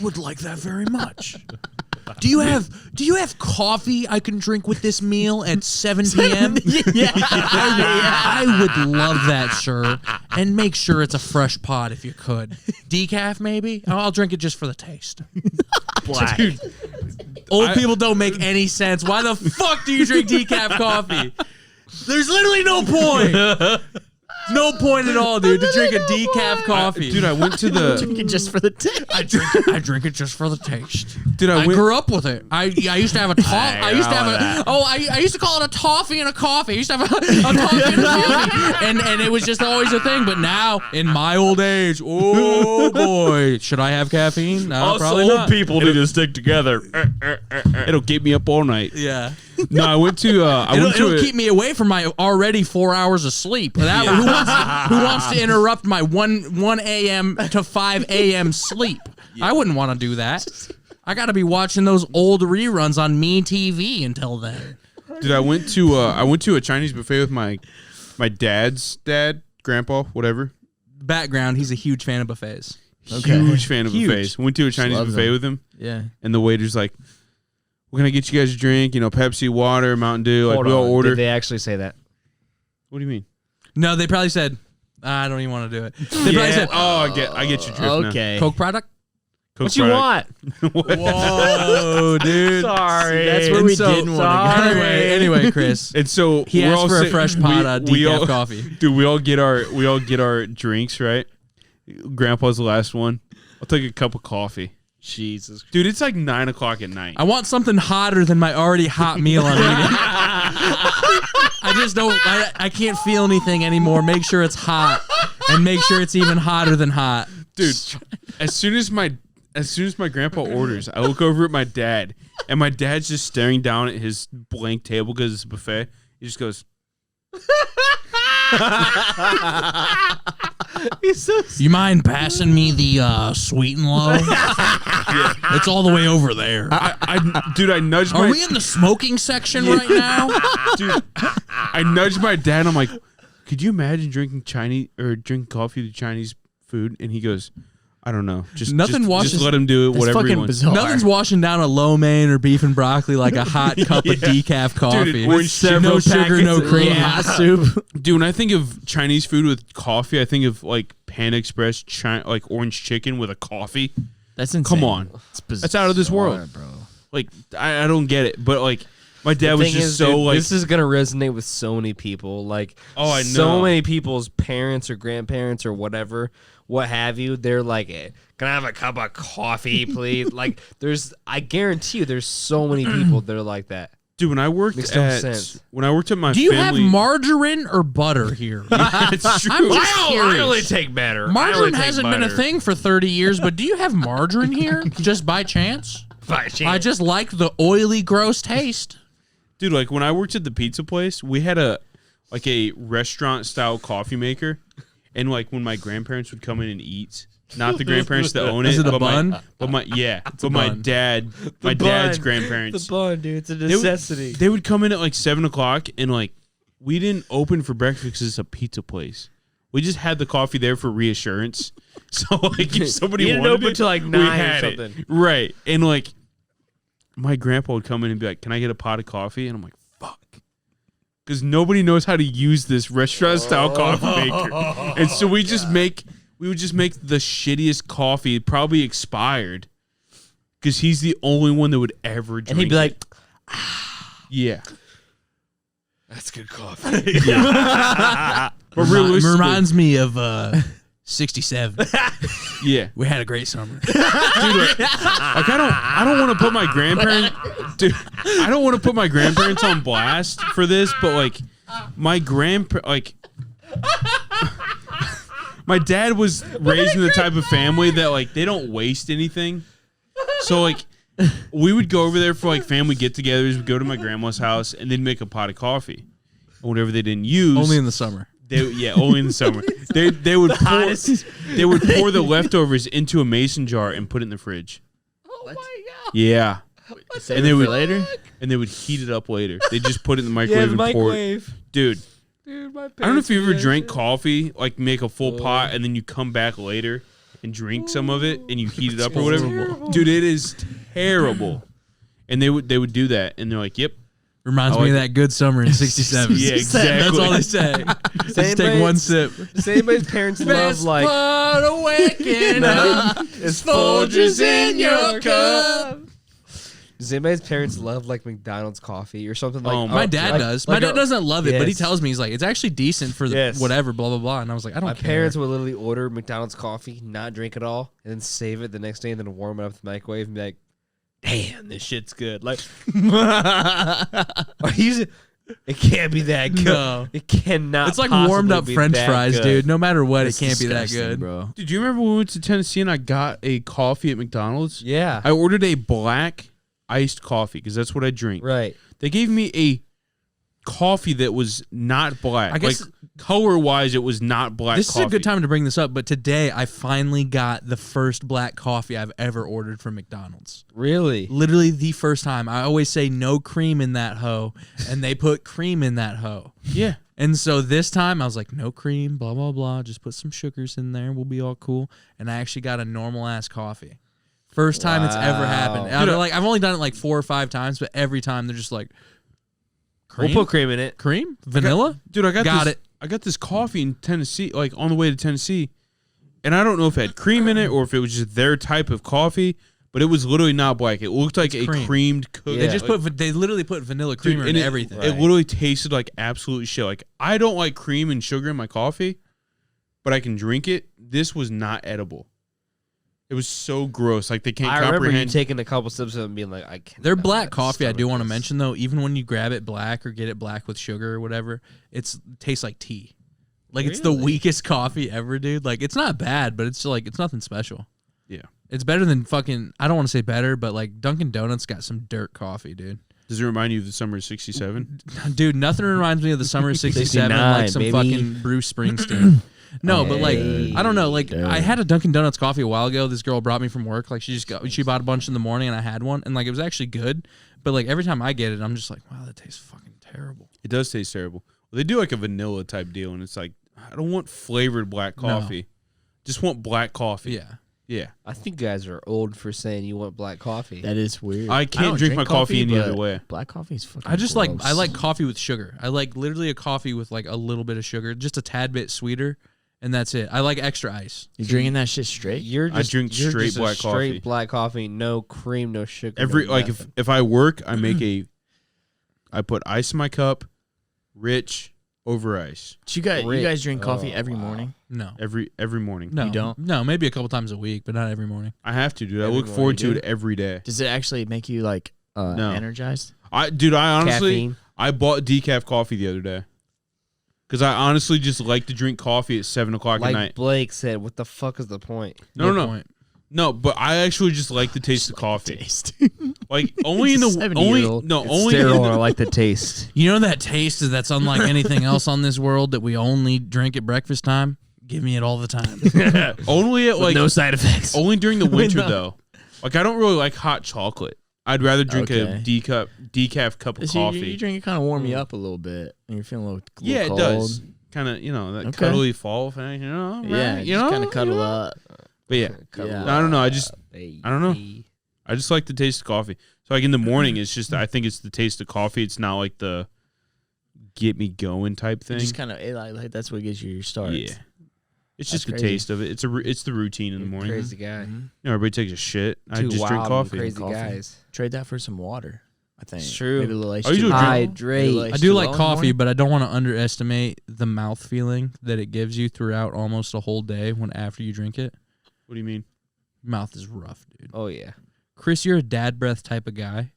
Would like that very much. Do you have coffee I can drink with this meal at 7 p.m.? I would love that, sir. And make sure it's a fresh pot if you could. Decaf, maybe? I'll drink it just for the taste. Black. Dude, Old people don't make any sense. Why the fuck do you drink decaf coffee? There's literally no point. No point at all, dude, to drink a decaf coffee. dude, I went to the. Drinking just for the taste. I drink it just for the taste. Dude, I I went. grew up with it. I used to have a I used to call it a toffee and a coffee. I used to have a toffee and a coffee, and it was just always a thing. But now, in my old age, oh boy, should I have caffeine? No, probably not. people need to stick together. It'll keep me up all night. Yeah, No, I went to. it'll keep me away from my already 4 hours of sleep. Who wants to interrupt my 1 a.m. to 5 a.m. sleep? I wouldn't want to do that. I got to be watching those old reruns on Me TV until then. Dude, I went to a Chinese buffet with my dad's dad, grandpa, whatever. Background: he's a huge fan of buffets. Okay. Huge fan of Huge. buffets. Went to a Chinese loves buffet them. with him, Yeah. and the waiter's like, "We're gonna get you guys a drink. You know, Pepsi, water, Mountain Dew. Like Hold we all on. order." Did they actually say that? What do you mean? No, they probably said, I don't even want to do it. They probably said, Oh, I get your drift Okay. Coke product? now. What you want? Whoa, dude. Sorry. That's where And we so- didn't want to go. Anyway, Chris. And so He we're asked all for a sit- fresh pot of we decaf all- coffee. Dude, we all get our drinks, right? Grandpa's the last one. I'll take a cup of coffee. Jesus. Dude, it's like 9 o'clock at night. I want something hotter than my already hot meal I'm eating. I just don't, I can't feel anything anymore. Make sure it's hot and make sure it's even hotter than hot. Dude, as soon as my grandpa orders, I look over at my dad, and my dad's just staring down at his blank table because it's a buffet. He just goes, He's so You mind passing me the sweet and low? It's all the way over there. Dude, I nudged Are my we in the smoking section right now? dude. I nudged my dad. I'm like, could you imagine drinking coffee with Chinese food? And he goes, I don't know. Just let him do it. That's Whatever he fucking wants. bizarre. Nothing's washing down a lo mein or beef and broccoli like a hot cup of decaf coffee. orange With several sugar, no packets of cream. hot soup. Dude, when I think of Chinese food with coffee, I think of like Panda Express, like orange chicken with a coffee. That's insane. Come on, that's out of this world, bro. Like I don't get it, but like my dad The was thing just is, so dude, like, this is gonna resonate with so many people. Like, Oh, I so know. many people's parents or grandparents or whatever, what have you. They're like, "Can I have a cup of coffee, please?" Like, I guarantee you, there's so many people that are like that. dude. When I worked Makes no at sense. my Do you have family, margarine or butter here? it's true. I'm just I curious. only take better. Margarine hasn't been a thing for 30 years, but do you have margarine here just by chance? I just like the oily, gross taste. Dude, like when I worked at the pizza place, we had a restaurant style coffee maker, and like when my grandparents would come in and eat, not the grandparents that own it, Is it a but bun? my bun. dad's grandparents. The bun, dude. It's a They would- necessity. They would come in at like 7:00, and like we didn't open for breakfast because it's a pizza place. We just had the coffee there for reassurance. So like if somebody You didn't wanted open it, till, like, we 9 or had it. something. Right? And like my grandpa would come in and be like, "Can I get a pot of coffee?" And I'm like, "Fuck," because nobody knows how to use this restaurant style coffee maker, and so we would just make the shittiest coffee, probably expired, because he's the only one that would ever drink. And he'd be like, it. "Yeah." "That's good coffee." But realistically, Reminds me of 67. yeah. We had a great summer. Like I don't want to put my grandparents, dude. I don't want to put my grandparents on blast for this, but like my my dad was raised in the type of family that like they don't waste anything. So like we would go over there for like family get-togethers. We'd go to my grandma's house and they'd make a pot of coffee, or whatever they didn't use. Only in the summer. Only in the summer. They would pour the leftovers into a mason jar and put it in the fridge. Oh my god! Yeah, Save and they it for would later. and they would heat it up later. They just put it in the Yeah, microwave the and pour it. microwave. Dude, Dude, my I don't know if you ever drank coffee, like make a full pot and then you come back later and drink some of it and you heat it up or whatever. terrible. Dude, it is terrible. And they would do that and they're like, "Yep, Reminds I me of like that good summer in 67. yeah, exactly." That's all they say. Just take Anybody- one sip. Does anybody's parents love like part of waking up is Folgers in your cup. Does anybody's parents love like McDonald's coffee or something like? Oh, My dad like- does. like My dad a- doesn't love it, but he Yes. tells me, he's like, it's actually decent for the Yes. whatever, blah, blah, blah. And I was like, I don't My care. parents would literally order McDonald's coffee, not drink it all, and then save it the next day, and then warm it up in the microwave and be like, "Damn, this shit's good." Like, it can't be that good. No. It cannot. It's like warmed possibly up be French that fries, good. dude. No matter what, It's it can't be that disgusting, good. bro. Did you remember when we went to Tennessee and I got a coffee at McDonald's? Yeah. I ordered a black iced coffee because that's what I drink. Right. They gave me a coffee that was not black. I guess- like color wise, it was not black. This coffee. is a good time to bring this up, but today I finally got the first black coffee I've ever ordered from McDonald's. Really? Literally the first time. I always say no cream in that hoe, and they put cream in that hoe. Yeah. And so this time I was like, no cream, blah, blah, blah. Just put some sugars in there. We'll be all cool. And I actually got a normal ass coffee. First time it's ever happened. Wow. I've only done it like 4 or 5 times, but every time they're just like, We'll put cream in it. cream? Vanilla? Dude, I got it. I got this coffee in Tennessee, like on the way to Tennessee, and I don't know if it had cream in it or if it was just their type of coffee, but it was literally not black. It looked like a cream. creamed cookie. They just they literally put vanilla creamer in everything. It literally tasted like absolute shit. Like I don't like cream and sugar in my coffee, but I can drink it. This was not edible. It was so gross. Like they can't I remember you comprehend. taking a couple sips of it and being like, "I can't." Their black coffee, I do want to mention though, even when you grab it black or get it black with sugar or whatever, it tastes like tea. Like it's the weakest coffee ever, dude. Like it's not bad, but it's like it's nothing special. Yeah. It's better than fucking, I don't want to say better, but like Dunkin' Donuts got some dirt coffee, dude. Does it remind you of the summer of '67? Dude, nothing reminds me of the summer of 67 like 69, some baby. fucking Bruce Springsteen. No, but like Hey. I don't know. Like Dude. I had a Dunkin' Donuts coffee a while ago. This girl brought me from work. Like she bought a bunch in the morning, and I had one, and like it was actually good. But like every time I get it, I'm just like, wow, that tastes fucking terrible. It does taste terrible. Well, they do like a vanilla type deal, and it's like I don't want flavored black coffee. Just want black coffee. Yeah. Yeah. I think you guys are old for saying you want black coffee. That is weird. I can't don't drink my coffee any but other way. Black coffee is fucking I just gross. I like coffee with sugar. I like literally a coffee with like a little bit of sugar, just a tad bit sweeter, and that's it. I like extra ice. You drinking that shit straight? You're I just, drink you're straight just a black coffee. Straight black coffee, no cream, no sugar. Every no like nothing. if I work, I make I put ice in my cup, rich over ice Do you guys drink coffee Oh, every wow. morning? No. every morning. No. You don't? No, maybe a couple times a week, but not every morning. I have to, dude. I Every look morning, forward to dude. it every day. Does it actually make you like No. energized? I honestly Caffeine. I bought decaf coffee the other day because I honestly just like to drink coffee at 7 o'clock Like at night. Blake said, what the fuck is the point? No. point. No, but I actually just like the taste of coffee. Taste. Like only in He's the a only 70-year-old. no It's only in sterile, and I the, like the taste. You know that taste that's unlike anything else on this world that we only drink at breakfast time? Give me it all the time. only at like no side effects. only during the winter No. though. Like I don't really like hot chocolate. I'd rather drink a Okay. decaf cup of So coffee. you drink it kind of warm you up a little bit, and you're feeling a little Yeah, it cold. does. Kind of, that Okay. cuddly fall thing, right? Yeah, you know, kind of cuddle up. But yeah, Yeah. I don't know. I don't know. I just like the taste of coffee. So like in the morning, it's just I think it's the taste of coffee. It's not like the get me going type thing. Just kind of like that's what gives you your start. Yeah, it's just the crazy. taste of it. It's the routine in the morning. Crazy guy. Mhm. Everybody takes a shit. I Two just wild drink and coffee. crazy Coffee. guys. Trade that for some water. I think It's true. Maybe a little I usually H2O. Hydrate. Maybe a little I do H2O like in the coffee, morning. but I don't want to underestimate the mouth feeling that it gives you throughout almost a whole day when after you drink it. What do you mean? Mouth is rough, dude. Oh yeah. Chris, you're a dad breath type of guy.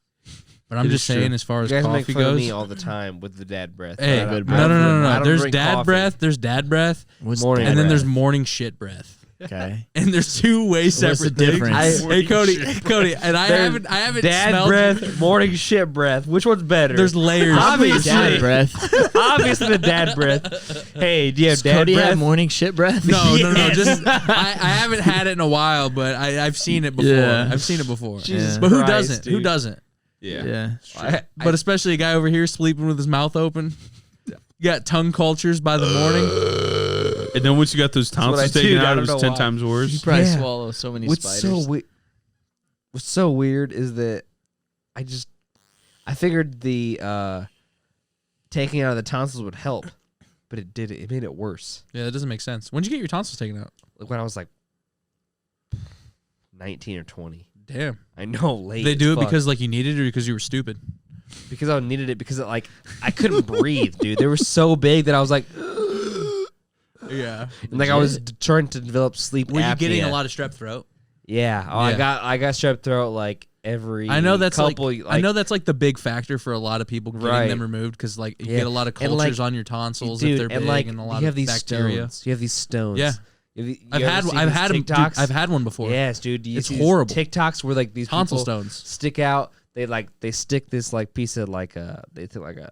But I'm It just is true. saying, as far You as guys make coffee fun of goes, me all the time with the dad breath. hey, I don't- good no, I no, don't no, drink- no, I no. don't There's drink dad coffee. breath. There's dad breath, What's Morning dad and then breath? there's morning shit breath. Okay. And there's two way separate What's the things. difference? Hey, Cody, and I There's haven't Dad smelled breath, morning shit breath. Which one's better? There's layers. Obviously. Dad breath. Obviously the dad breath. Hey, do you have Does dad Cody breath? have morning shit breath? No, no, Yes. just I haven't had it in a while, but I've seen it before. Yeah. I've seen it before. Jesus But who Christ, doesn't? Who dude. doesn't? Yeah. Yeah. But especially a guy over here sleeping with his mouth open. You got tongue cultures by the morning. And then once you got those what I tonsils do, taken I out, it don't was know 10 why. times You worse. probably Yeah. swallow so many What's spiders. so weird is that I figured the taking out of the tonsils would help, but it did. It made it worse. Yeah, that doesn't make sense. When'd you get your tonsils taken out? Like when I was like 19 or 20. Damn. I know, late. They as do it fuck. because like you needed it or because you were stupid? because I needed it because I couldn't breathe, dude. They were so big that I was like, Yeah. and like I was trying to develop sleep Were you apnea. getting a lot of strep throat? Yeah. Oh, Yeah. I got strep throat like every. I know that's couple, like I know that's like the big factor for a lot of people getting Right. them removed because like you Yeah. get a lot of And, like, cultures on your tonsils dude, if they're big and like and a lot you have of these bacteria. stones. You have these stones. Yeah. I've had them. TikToks. I've had one before. Yes, dude. You It's see these horrible. TikToks where like these Tonsil people stones. stick out. They stick this like piece of like they take like a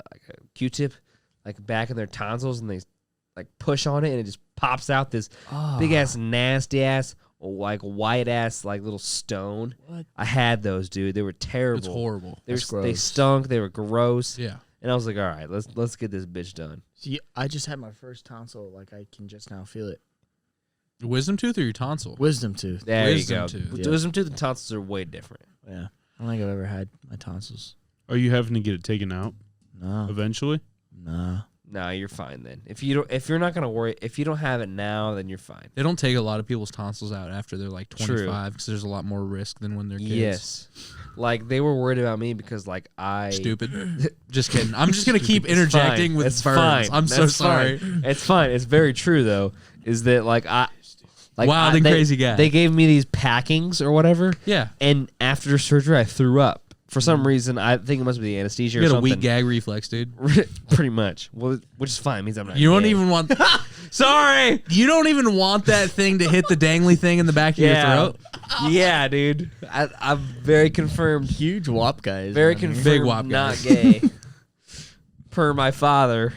Q-tip like back in their tonsils and they like push on it and it just pops out this big ass nasty ass like white ass like little stone. What? I had those, dude. They were terrible. It's horrible. They were, That's they gross. stunk. They were gross. Yeah. And I was like, all right, let's get this bitch done. See, I just had my first tonsil. Like I can just now feel it. Wisdom tooth or your tonsil? Wisdom tooth. There Wisdom you go. tooth. Yeah. Wisdom tooth and tonsils are way different. Yeah. I don't think I've ever had my tonsils. Are you having to get it taken out No. eventually? No. No, you're fine then. If you're not gonna worry, if you don't have it now, then you're fine. They don't take a lot of people's tonsils out after they're like True. 25 because there's a lot more risk than when they're kids. Yes. Like they were worried about me because like I Stupid. Just kidding. I'm just gonna keep It's interjecting fine. with It's burns. fine. I'm so That's sorry. fine. It's fine. It's very true though. Is that like Wild and they- crazy guy. They gave me these packings or whatever, Yeah. and after surgery I threw up for some reason. I think it must be the anesthesia. You or got a something. weak gag reflex, dude. Pretty much. Well, which is fine. It means I'm not. You don't gay. even want. Sorry. You don't even want that thing to hit the dangly thing in the back of your throat. Yeah, dude. I'm very confirmed. Huge wop guys. Very down here. confirmed. Big wop Not guy. gay. per my father.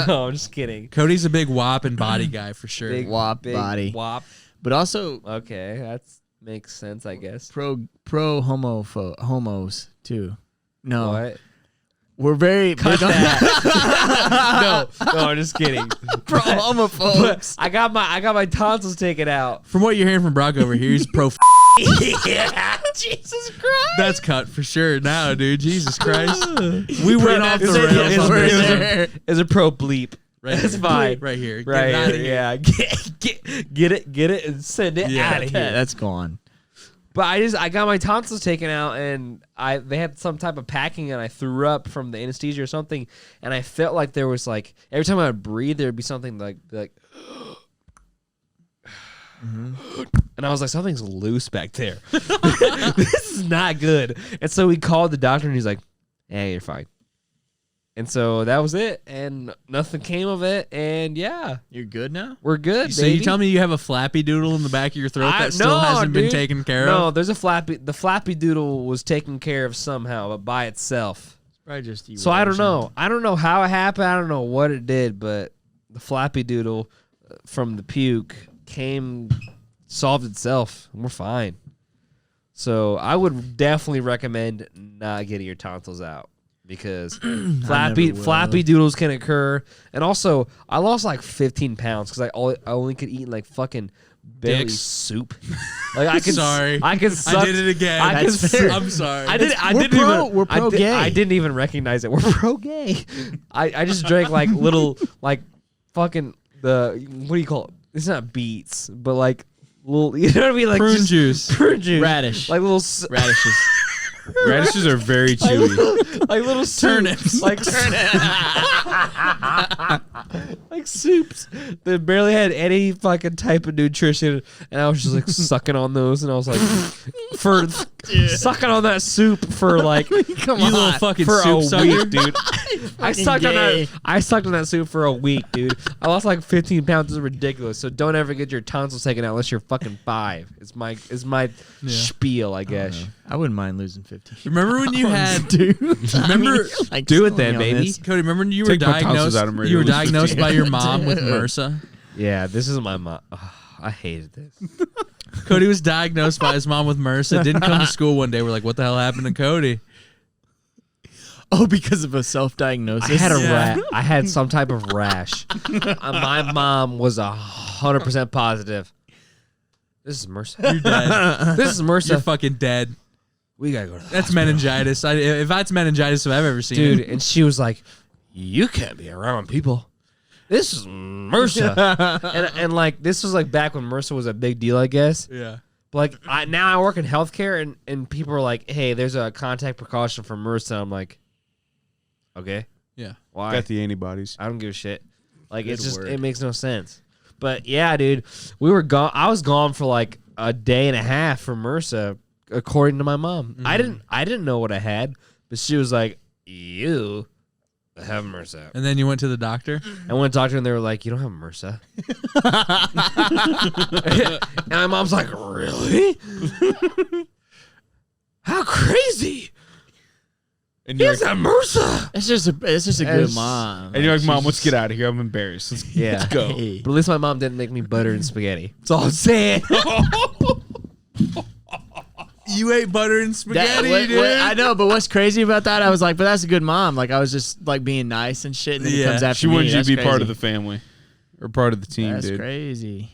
No, I'm just kidding. Cody's a big wop and body guy for sure. Big Wop big body. Wop. But also Okay, that makes sense, I guess. pro homos too. No, What? we're very big on No, I'm just kidding. pro homophobes. I got my tonsils taken out. From what you're hearing from Brock over here, he's pro. Yeah, Jesus Christ. That's cut for sure now, dude. Jesus Christ. We went off the Is it- rails is on it- this. is it- Is a pro bleep. Right That's here. fine. Right here. Get Right it outta here, here. yeah. Get it, and send it Yeah. out of here. That's gone. But I got my tonsils taken out, and they had some type of packing, and I threw up from the anesthesia or something, and I felt like there was like every time I would breathe, there would be something like and I was like, something's loose back there. This is not good. And so we called the doctor, and he's like, "Hey, you're fine." And so that was it, and nothing came of it, and yeah, You're good now? we're good. So baby. you tell me you have a flappy doodle in the back of your throat that still hasn't been dude. taken care No, of? there's a flappy. The flappy doodle was taken care of somehow, but by itself. Probably just So I don't know. I don't know how it happened. I don't know what it did, but the flappy doodle from the puke solved itself, and we're fine. So I would definitely recommend not getting your tonsils out because flappy doodles can occur. And also, I lost like 15 pounds because I only could eat like fucking belly Dicks. soup. Like I could. Sorry. I could. Suck, I did it again. I could That's fair. I'm sorry. We're pro-gay. I didn't even recognize it. We're pro gay. I just drank like little like fucking what do you call it? It's not beets, but like little. You know what I mean? Like Prune just juice. prune juice, Radish. like little Radishes. Radishes are very chewy. like little Turnips. like like soups that barely had any fucking type of nutrition, and I was just like sucking on those, and I was like, sucking on that soup for like Come You on. little fucking for soup a sucker. week, dude. I sucked on gay. that. I sucked on that soup for a week, dude. I lost like 15 pounds. It's ridiculous. So don't ever get your tonsils taken out unless you're fucking 5. It's my spiel, I guess. I wouldn't mind losing 50. Remember when you had Dude. Remember Like, do it selling then, me on baby. this. Cody, remember when you were Take my tonsils diagnosed out, I'm ready you to were lose diagnosed 15. by your mom with MRSA? Yeah, this is my mom. I hated this. Cody was diagnosed by his mom with MRSA. Didn't come to school one day. We're like, what the hell happened to Cody? Oh, because of a self-diagnosis? I had a Yeah. I had some type of rash. My mom was 100% positive. This is MRSA. You're dead. This is You're MRSA. fucking dead. We gotta go to the That's hospital. meningitis. If that's meningitis, I've ever seen Dude. it. And she was like, "You can't be around people. This is MRSA." and like this was like back when MRSA was a big deal, I guess. Yeah. But like now I work in healthcare, and people are like, "Hey, there's a contact precaution for MRSA." I'm like, okay, Yeah. why? Got the antibodies. I don't give a shit. Like Good it's just word. it makes no sense. But yeah, dude, we were gone. I was gone for like a day and a half from MRSA, according to my mom. I didn't know what I had, but she was like, "You have MRSA." And then you went to the doctor. I went to the doctor, and they were like, "You don't have MRSA." And my mom's like, "Really? How crazy! And He you're, has like, MRSA." It's just a good It's- mom. and you're like, "Mom, she's let's get out of here. I'm embarrassed. Let's Yeah. go." Hey. But at least my mom didn't make me butter and spaghetti. That's all I'm saying. You ate butter and That- spaghetti, what- I know, but what's crazy about that? I was like, but that's a good mom. Like, I was just like being nice and shit, and then he Yeah. comes after She me. wanted you to That's be part crazy. of the family or part of the team, That's dude. crazy.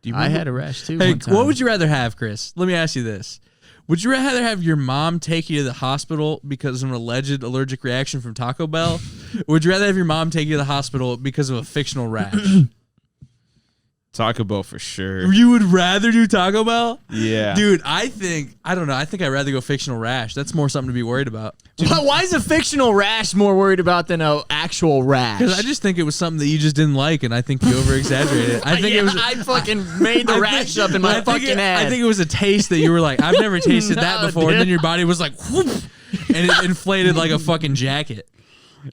Do you I remember- had a rash too. Hey, one time. what would you rather have, Chris? Let me ask you this. Would you rather have your mom take you to the hospital because of an alleged allergic reaction from Taco Bell? Or would you rather have your mom take you to the hospital because of a fictional rash? Taco Bell for sure. You would rather do Taco Bell? Yeah. Dude, I don't know. I think I'd rather go fictional rash. That's more something to be worried about. Why is a fictional rash more worried about than an actual rash? Because I just think it was something that you just didn't like, and I think you over-exaggerated it. I think it was. I fucking made the rash up in my fucking head. I think it was a taste that you were like, I've never tasted that No, before. And dude. then your body was like, whoop, and it inflated like a fucking jacket.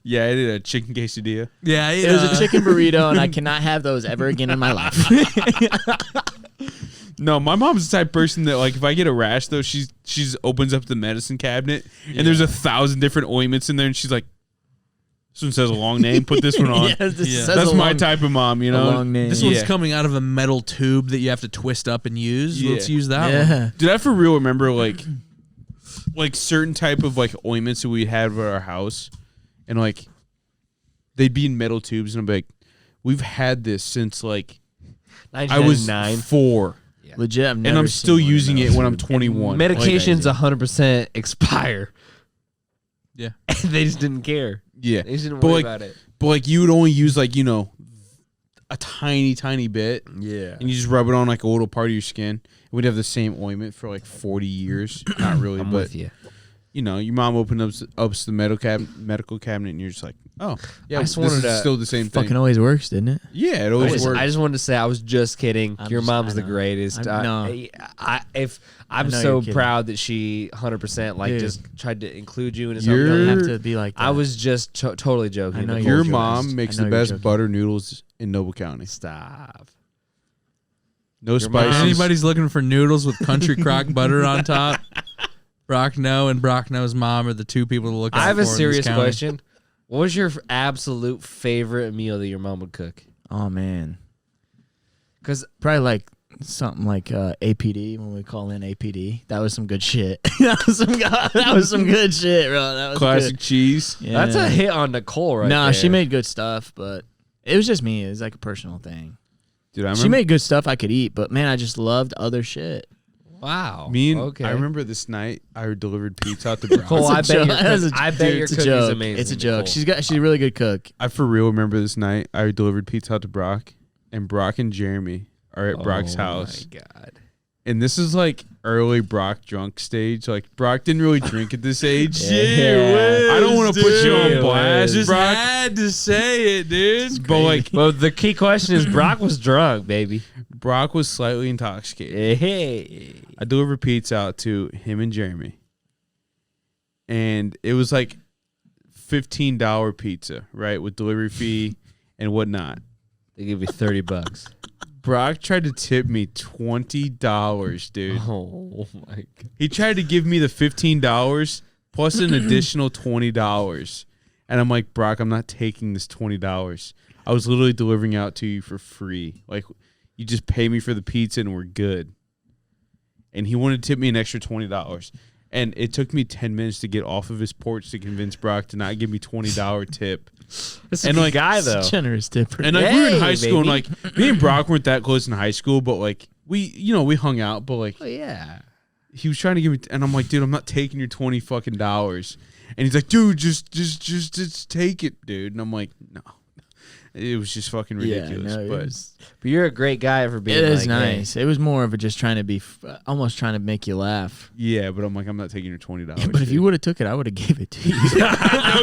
Yeah, I did a chicken quesadilla. Yeah, it was a chicken burrito, and I cannot have those ever again in my life. No, my mom's the type of person that, like, if I get a rash, though, she's opens up the medicine cabinet, and there's 1,000 different ointments in there, and she's like, This one says a long name. Put this one on. Yes, this Yeah. says That's a my long- type of mom, you a know. long name. This one's Yeah. coming out of a metal tube that you have to twist up and use. Yeah. Let's use that one. Yeah. Did I for real remember like certain type of like ointments that we had at our house, and like they'd be in metal tubes, and I'm like, we've had this since like I was 1999. 4, Legit, I've never and I'm seen still one of using it those. when I'm 21. Medications 100% expire. Yeah. They just didn't care. Yeah, They just didn't But worry like- about it. but like you would only use like a tiny bit, Yeah. and you just rub it on like a little part of your skin. We'd have the same ointment for like 40 years. Not really, I'm but with you. you know, your mom opened up the medical cabinet, and you're just like, oh, yeah, I just this wanted is to still the same Fucking thing. always works, didn't it? Yeah, it I always just, works. I just wanted to say I was just kidding. I'm Your just- mom's I the know. greatest. I'm- no. I'm know so you're kidding. proud that she 100% like Dude. just tried to include you in You don't something. have to be like that. I was just totally joking. I know Nicole's your the mom best. makes I know the you're best joking. butter noodles in Noble County. Stop. No Your mom- If spices. anybody's looking for noodles with country crock butter on top, Brock No and Brock No's mom are the two people to look out I have for a in this serious county. question. What was your absolute favorite meal that your mom would cook? Oh man, Because probably like something like APD when we call in APD. That was some good shit. that was some good shit, bro. That was Classic good. cheese. Yeah. that's a hit on Nicole right Nah, there. she made good stuff, but it was just me. It was like a personal thing. Dude, I remember She made good stuff I could eat, but man, I just loved other shit. Wow. me and okay. I remember this night I delivered pizza out to Brock. Nicole, I It's a bet joke. your That's a- I bet dude, your it's a cookie's joke. amazing. It's a joke. Nicole. She's a really good cook. I for real remember this night I delivered pizza out to Brock, and Brock and Jeremy are at Brock's house. Oh my god. And this is like early Brock drunk stage. Like Brock didn't really drink at this age. Yeah. I don't want to put you on Gee blast, whiz. Brock. Had to say it, dude. But like Well, the key question is Brock was drunk, baby. Brock was slightly intoxicated. Hey. I delivered pizza out to him and Jeremy, and it was like $15 pizza, right, with delivery fee and whatnot. They give you $30. Brock tried to tip me $20, dude. Oh my god. He tried to give me the $15 plus an additional $20, and I'm like, Brock, I'm not taking this $20. I was literally delivering out to you for free. Like, you just pay me for the pizza and we're good. And he wanted to tip me an extra $20. And it took me 10 minutes to get off of his porch to convince Brock to not give me $20 tip. This is And a like- good guy though. Generous dipper. And like we were in Hey, high school, and baby. like me and Brock weren't that close in high school, but like we hung out. But like Oh yeah. he was trying to give me, and I'm like, dude, I'm not taking your $20 fucking dollars. And he's like, dude, just take it, dude. And I'm like, no. It was just fucking ridiculous. Yeah, no, but But you're a great guy for being it is like, nice. It was more of a just trying to be, almost trying to make you laugh. yeah, but I'm like, I'm not taking your $20. But if you would have took it, I would have gave it to you.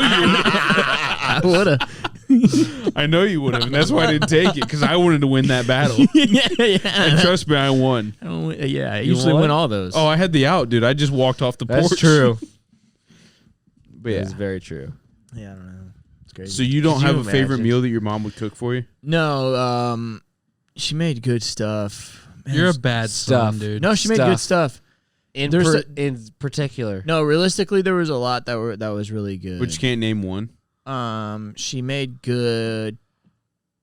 I would have. I know you would have, and that's why I didn't take it, because I wanted to win that battle. yeah. And trust me, I won. I don't, yeah, I You usually won? win all those. Oh, I had the out, dude. I just walked off the That's porch. true. But yeah. That's very true. yeah, I don't know. It's crazy. So you don't Could you have a favorite imagine? meal that your mom would cook for you? No, she made good stuff. Man, You're a bad Stuff. son, dude. no, she made good stuff. In There's in particular. No, realistically, there was a lot that was really good. But you can't name one. She made good.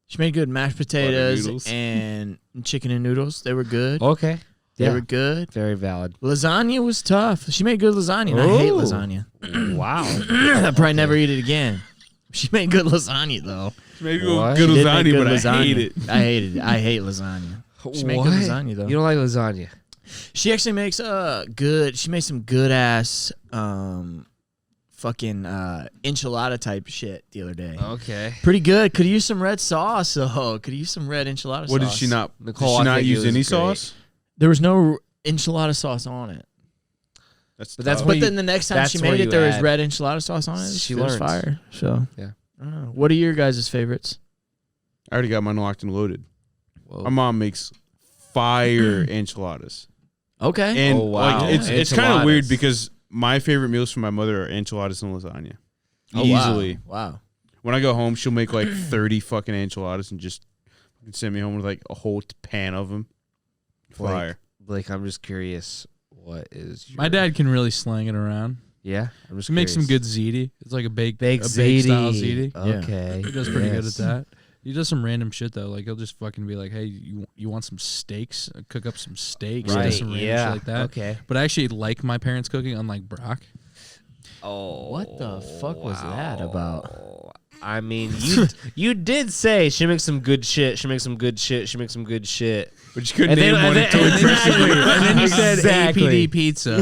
She made good mashed potatoes noodles. and chicken and noodles. They were good. Okay. They Yeah. were good. Very valid. Lasagna was tough. She made good lasagna, and I hate Ooh. lasagna. Wow. I'll probably never eat it again. She made good lasagna though. Maybe What? good She did make lasagna, good but lasagna. I hate it. I hated it. I hate lasagna. She made good lasagna though. You don't like lasagna? She actually makes good. She makes some good ass fucking enchilada type shit the other day. Okay. Pretty good. Could use some red sauce. Oh, could use some red enchilada sauce. What did she not? Nicole, did she I not think it use was any great. sauce? There was no enchilada sauce on it. That's But that's tough. what But you- then the next time that's she where made it, you there was add- red enchilada sauce on it. She It was learns. fire. So Yeah. I don't know. What are your guys' favorites? I already got mine locked and loaded. Whoa. My mom makes fire enchiladas, Okay. and Oh, wow. like it's kind of Enchiladas. weird because my favorite meals from my mother are enchiladas and lasagna. Oh, Easily. Wow. When I go home, she'll make like 30 fucking enchiladas and just send me home with like a whole pan of them. Fire. Blake, I'm just curious. What is your... My dad can really slang it around. Yeah, I'm just Make some curious. good ziti. It's like a baked ziti. style ziti. Okay, He does pretty good at yes. that. He does some random shit though. Like he'll just fucking be like, "Hey, you want some steaks? Cook up some steaks." He Right? does some random Yeah. shit like that. Okay. But I actually like my parents' cooking, unlike Brock. Oh, What the fuck was that about? I mean, you did say she makes some good shit. She makes some good shit. She makes some good shit. But you couldn't And name then- one and until then- we first said it. And then you said Exactly. APD pizza.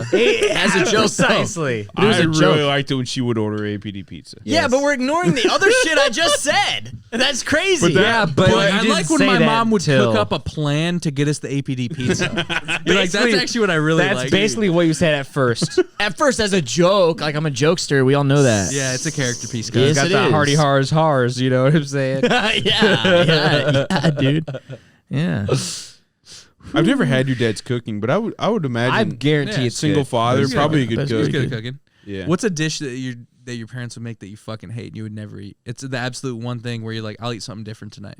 As a joke, Precisely. But it was I a really joke. liked it when she would order APD pizza. Yeah, but we're ignoring the other shit I just said. That's crazy. Yeah, but Like, you I didn't like when say my that mom would until- cook up a plan to get us the APD pizza. Be like, that's Basically- actually what I really That's like. basically what you said at first. At first, as a joke, like I'm a jokester. We all know that. Yeah, it's a character piece, Yes, guys. Got it the is. hardy hars, you know what I'm saying? yeah, dude. Yeah. I've never had your dad's cooking, but I would imagine I guarantee Yeah, it's single good. father, He's probably a good. good That's He's cook. good at cooking. Yeah. What's a dish that your parents would make that you fucking hate and you would never eat? It's the absolute one thing where you're like, I'll eat something different tonight.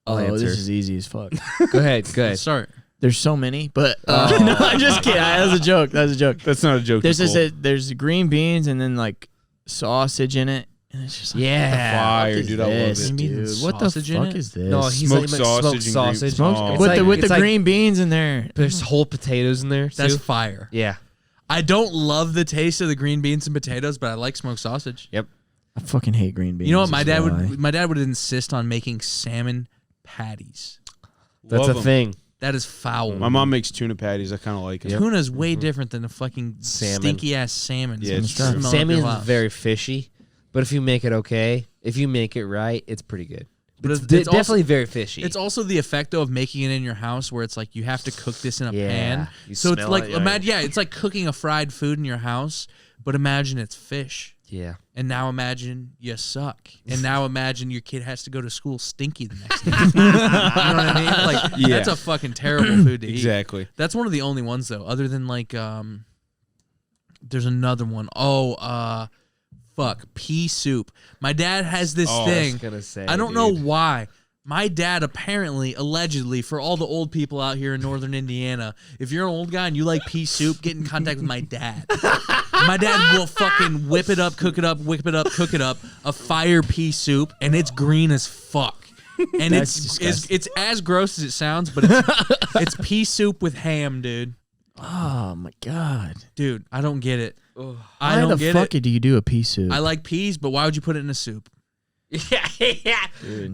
Oh, answer. this is easy as fuck. Go ahead, go ahead. Let's start. There's so many, but no, I'm just kidding. That was a joke. That was a joke. That's not a joke. There's Nicole. there's green beans and then like sausage in it. And it's just like, Yeah. Fire, what is dude. I love this, it. Green beans dude? and What the sausage in fuck it? is this? No, he's Smoked like sausage smoked and sausage. green- Smoked- Oh. with It's the like- it's like- green beans in there. There's whole potatoes in there. That's too. fire. Yeah. I don't love the taste of the green beans and potatoes, but I like smoked sausage. I fucking hate green beans. You know what? My that's dad why. would. My dad would insist on making salmon patties. That's Love a 'em. thing. That is foul. My mom makes tuna patties. I kind of like it. Tuna is way different than a fucking Salmon. stinky ass salmon. Yeah, it's Smell true. it up Salmon your is mouth. very fishy, but if you make it okay, if you make it right, it's pretty good. But it's it's also- definitely very fishy. It's also the effect though of making it in your house, where it's like you have to cook this in a Yeah, pan. you So it's smell like it, yeah. imagine, yeah, it's like cooking a fried food in your house, but imagine it's fish. yeah. And now imagine you suck. And now imagine your kid has to go to school stinky the next day. You know what I mean? Like Yeah. that's a fucking terrible food to eat. Exactly. That's one of the only ones though, other than like there's another one. Fuck, pea soup. My dad has this Oh, thing. Gonna say, I don't know why. My dad apparently, allegedly, for all the old people out here in northern Indiana, if you're an old guy and you like pea soup, get in contact with my dad. My dad will fucking whip it up, cook it up, whip it up, cook it up, a fire pea soup, and it's green as fuck. And it's as gross as it sounds, but it's pea soup with ham, dude. Oh my god. Dude, I don't get it. I Why don't the get fuck it. do you do a pea soup? I like peas, but why would you put it in a soup? Yeah.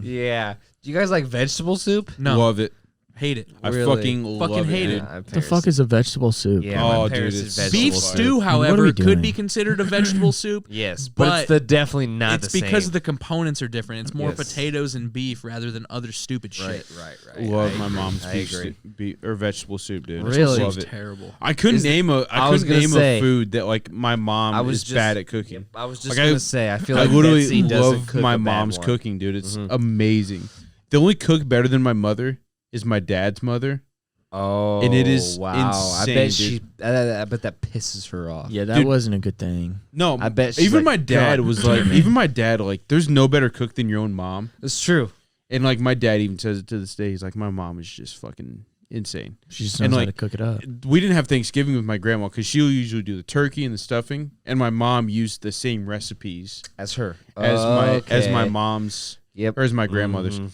Yeah. Do you guys like vegetable soup? No, Love it. hate it. I Really? fucking Fucking love hate it. it. dude. What the fuck is a vegetable soup? Yeah, Oh, my dude, parents did it's vegetable Beef so soup. stew, What are however, we could doing? be considered a vegetable soup. Yes, but it's definitely not it's the because same. the components are different. It's more Yes. potatoes and beef rather than other stupid shit. right. Love I my agree. mom's I beef, agree. or vegetable soup, dude. Really? Love It's it. terrible. I couldn't Is it- name a. I I was couldn't gonna name say- a food that like my mom I was is just- bad at cooking. I was just Like, gonna say, I feel I like literally Betsy doesn't love cook my a bad mom's one. cooking, dude. It's Mhm. amazing. The only cook better than my mother is my dad's mother. Oh, And it is wow. insane, I bet dude. I bet that pisses her off. Yeah, that Dude. wasn't a good thing. No, I bet she's even like, my dad "God was like, damn it." even my dad like, there's no better cook than your own mom. It's true. And like my dad even says it to this day. He's like, my mom is just fucking insane. She just And, knows how like, to cook it up. We didn't have Thanksgiving with my grandma because she'll usually do the turkey and the stuffing, and my mom used the same recipes As her. as my Okay. mom's Yep. or as my grandmother's. Mhm.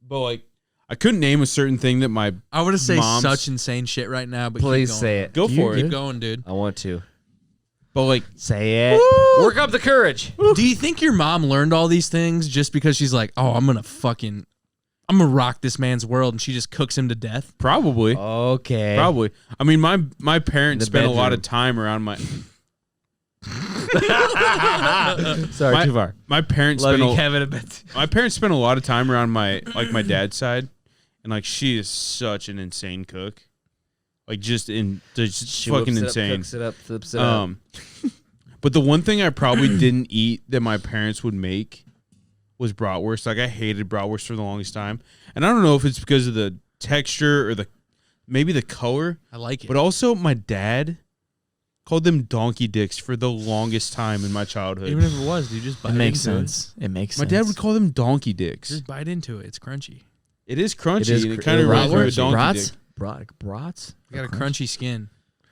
But like, I couldn't name a certain thing that my I would say Mom's- such insane shit right now, but Please keep going. say it. go for Keep it. going, dude. I want to. But like, Say it. Work up the courage. Do you think your mom learned all these things just because she's like, oh, I'm gonna rock this man's world, and she just cooks him to death? probably, Okay. probably. I mean, my parents The spent a lot bedroom. of time around my. Sorry, My- too far. My parents Love spent you, a, Kevin. A bit. my parents spent a lot of time around my dad's side, and like she is such an insane cook, like just She fucking whips it up, insane. cooks it up, flips it up. But the one thing I probably didn't eat that my parents would make was bratwurst. Like I hated bratwurst for the longest time, and I don't know if it's because of the texture or maybe the color, I like it. but also my dad called them donkey dicks for the longest time in my childhood. Even if it was, dude, just bite It makes into sense. It makes My sense. dad would call them donkey dicks. Just bite into it. It's crunchy. It is crunchy, It is and it cr- kind of it reminds me of a is donkey brats? dick. Brats? You got a crunchy skin.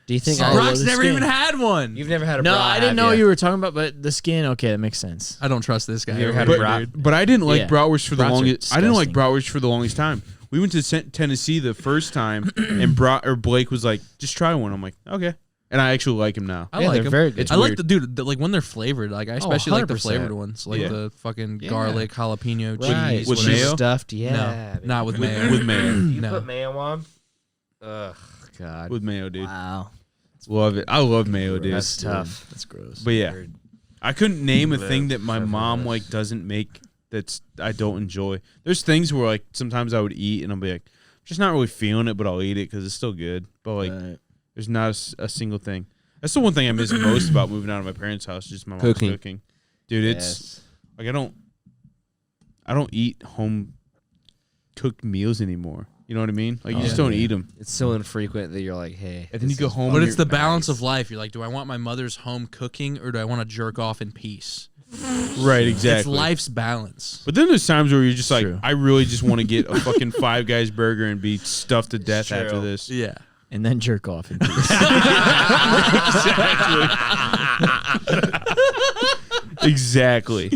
Do you think Brock's the never skin. even had one. you've never had a No, brat? I didn't have know ya? you were talking about, but the skin. Okay, that makes sense. I don't trust this guy. You ever had over a here, brat? dude. But I didn't like Yeah. bratwurst for the Brats are longest. I didn't like disgusting. bratwurst for the longest time. We went to Tennessee the first time, and Blake was like, "Just try one." I'm like, "Okay," and I actually like him now. I Yeah, like they're them. very good. It's I like weird. the dude, like when they're flavored. Like I especially like the 100%. flavored ones, like Yeah. the fucking Yeah. garlic, jalapeno, Right. cheese, With whatever. mayo? Stuffed, yeah. No, not with mayo. With mayo, You No. put mayo on? Ugh, God. with mayo, dude. Wow, Love it. I love mayo, dude. That's tough. that's gross. But yeah, Weird. I couldn't name a thing that my Several mom of like us. doesn't make that's I don't enjoy. There's things where like sometimes I would eat and I'll be like, just not really feeling it, but I'll eat it because it's still good. But like, Right. there's not a single thing. That's the one thing I miss most about moving out of my parents' house. Just my mom's cooking. Dude. It's Yes. like I don't eat home cooked meals anymore. You know what I mean? Like you just don't eat them. It's so infrequent that you're like, hey. And then you this go is home. But and it's the you're- balance of life. You're like, do I want my mother's home cooking or do I want to jerk off in peace? right, It's exactly. life's balance. But then there's times where you're just like, True. I really just want to get a fucking Five Guys burger and be stuffed to death True. after this. Yeah. And then jerk off in peace. Exactly.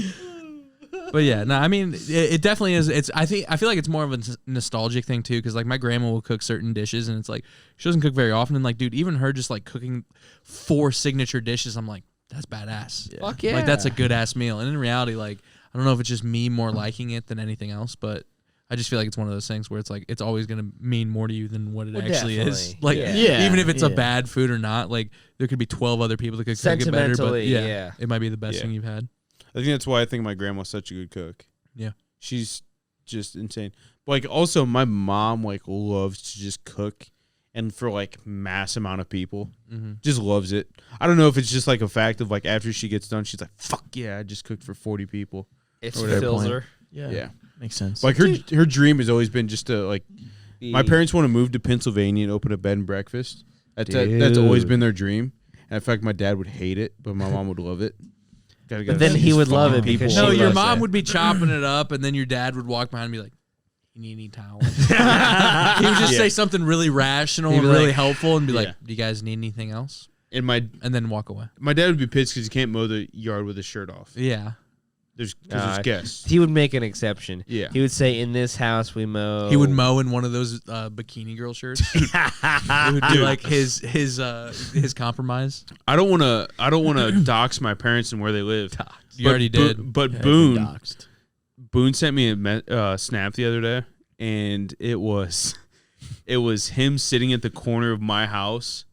But yeah, no, I mean, it definitely is. I feel like it's more of a nostalgic thing too, because like my grandma will cook certain dishes, and it's like she doesn't cook very often. And like, dude, even her just like cooking 4 signature dishes, I'm like, that's badass. Fuck yeah. Like that's a good ass meal. And in reality, like I don't know if it's just me more liking it than anything else, but I just feel like it's one of those things where it's like it's always gonna mean more to you than what it Well, actually is. definitely. Like Yeah. even if it's a Yeah. bad food or not, like there could be 12 other people that could cook it better. But Sentimentally, yeah, yeah. it might be the best Yeah. thing you've had. I think that's why I think my grandma's such a good cook. Yeah. She's just insane. But like also my mom like loves to just cook and for like mass amount of people. Mm-hmm. Just loves it. I don't know if it's just like a fact of like after she gets done, she's like, fuck yeah, I just cooked for 40 people. It Or whatever fills point. her. Yeah. Makes sense. Like her dream has always been just to like my Be- parents want to move to Pennsylvania and open a bed and breakfast. That's always been their dream. And in fact my dad would hate it, but my mom would love it. But then he would love it because No, she your loves mom it. would be chopping it up, and then your dad would walk behind and be like, "You need any towels?" He would just say something really rational He'd and be really like- helpful, and be like, Yeah. "Do you guys need anything else?" And my And then walk away. dad would be pissed because he can't mow the yard with his shirt off. Yeah, There's Uh, guests. He would make an exception. Yeah. He would say, "In this house, we mow." he would mow in one of those bikini girl shirts. It would be like his compromise. I don't want to dox my parents and where they live. You already did. But Yeah, Boone doxed. sent me a snap the other day, and it was him sitting at the corner of my house,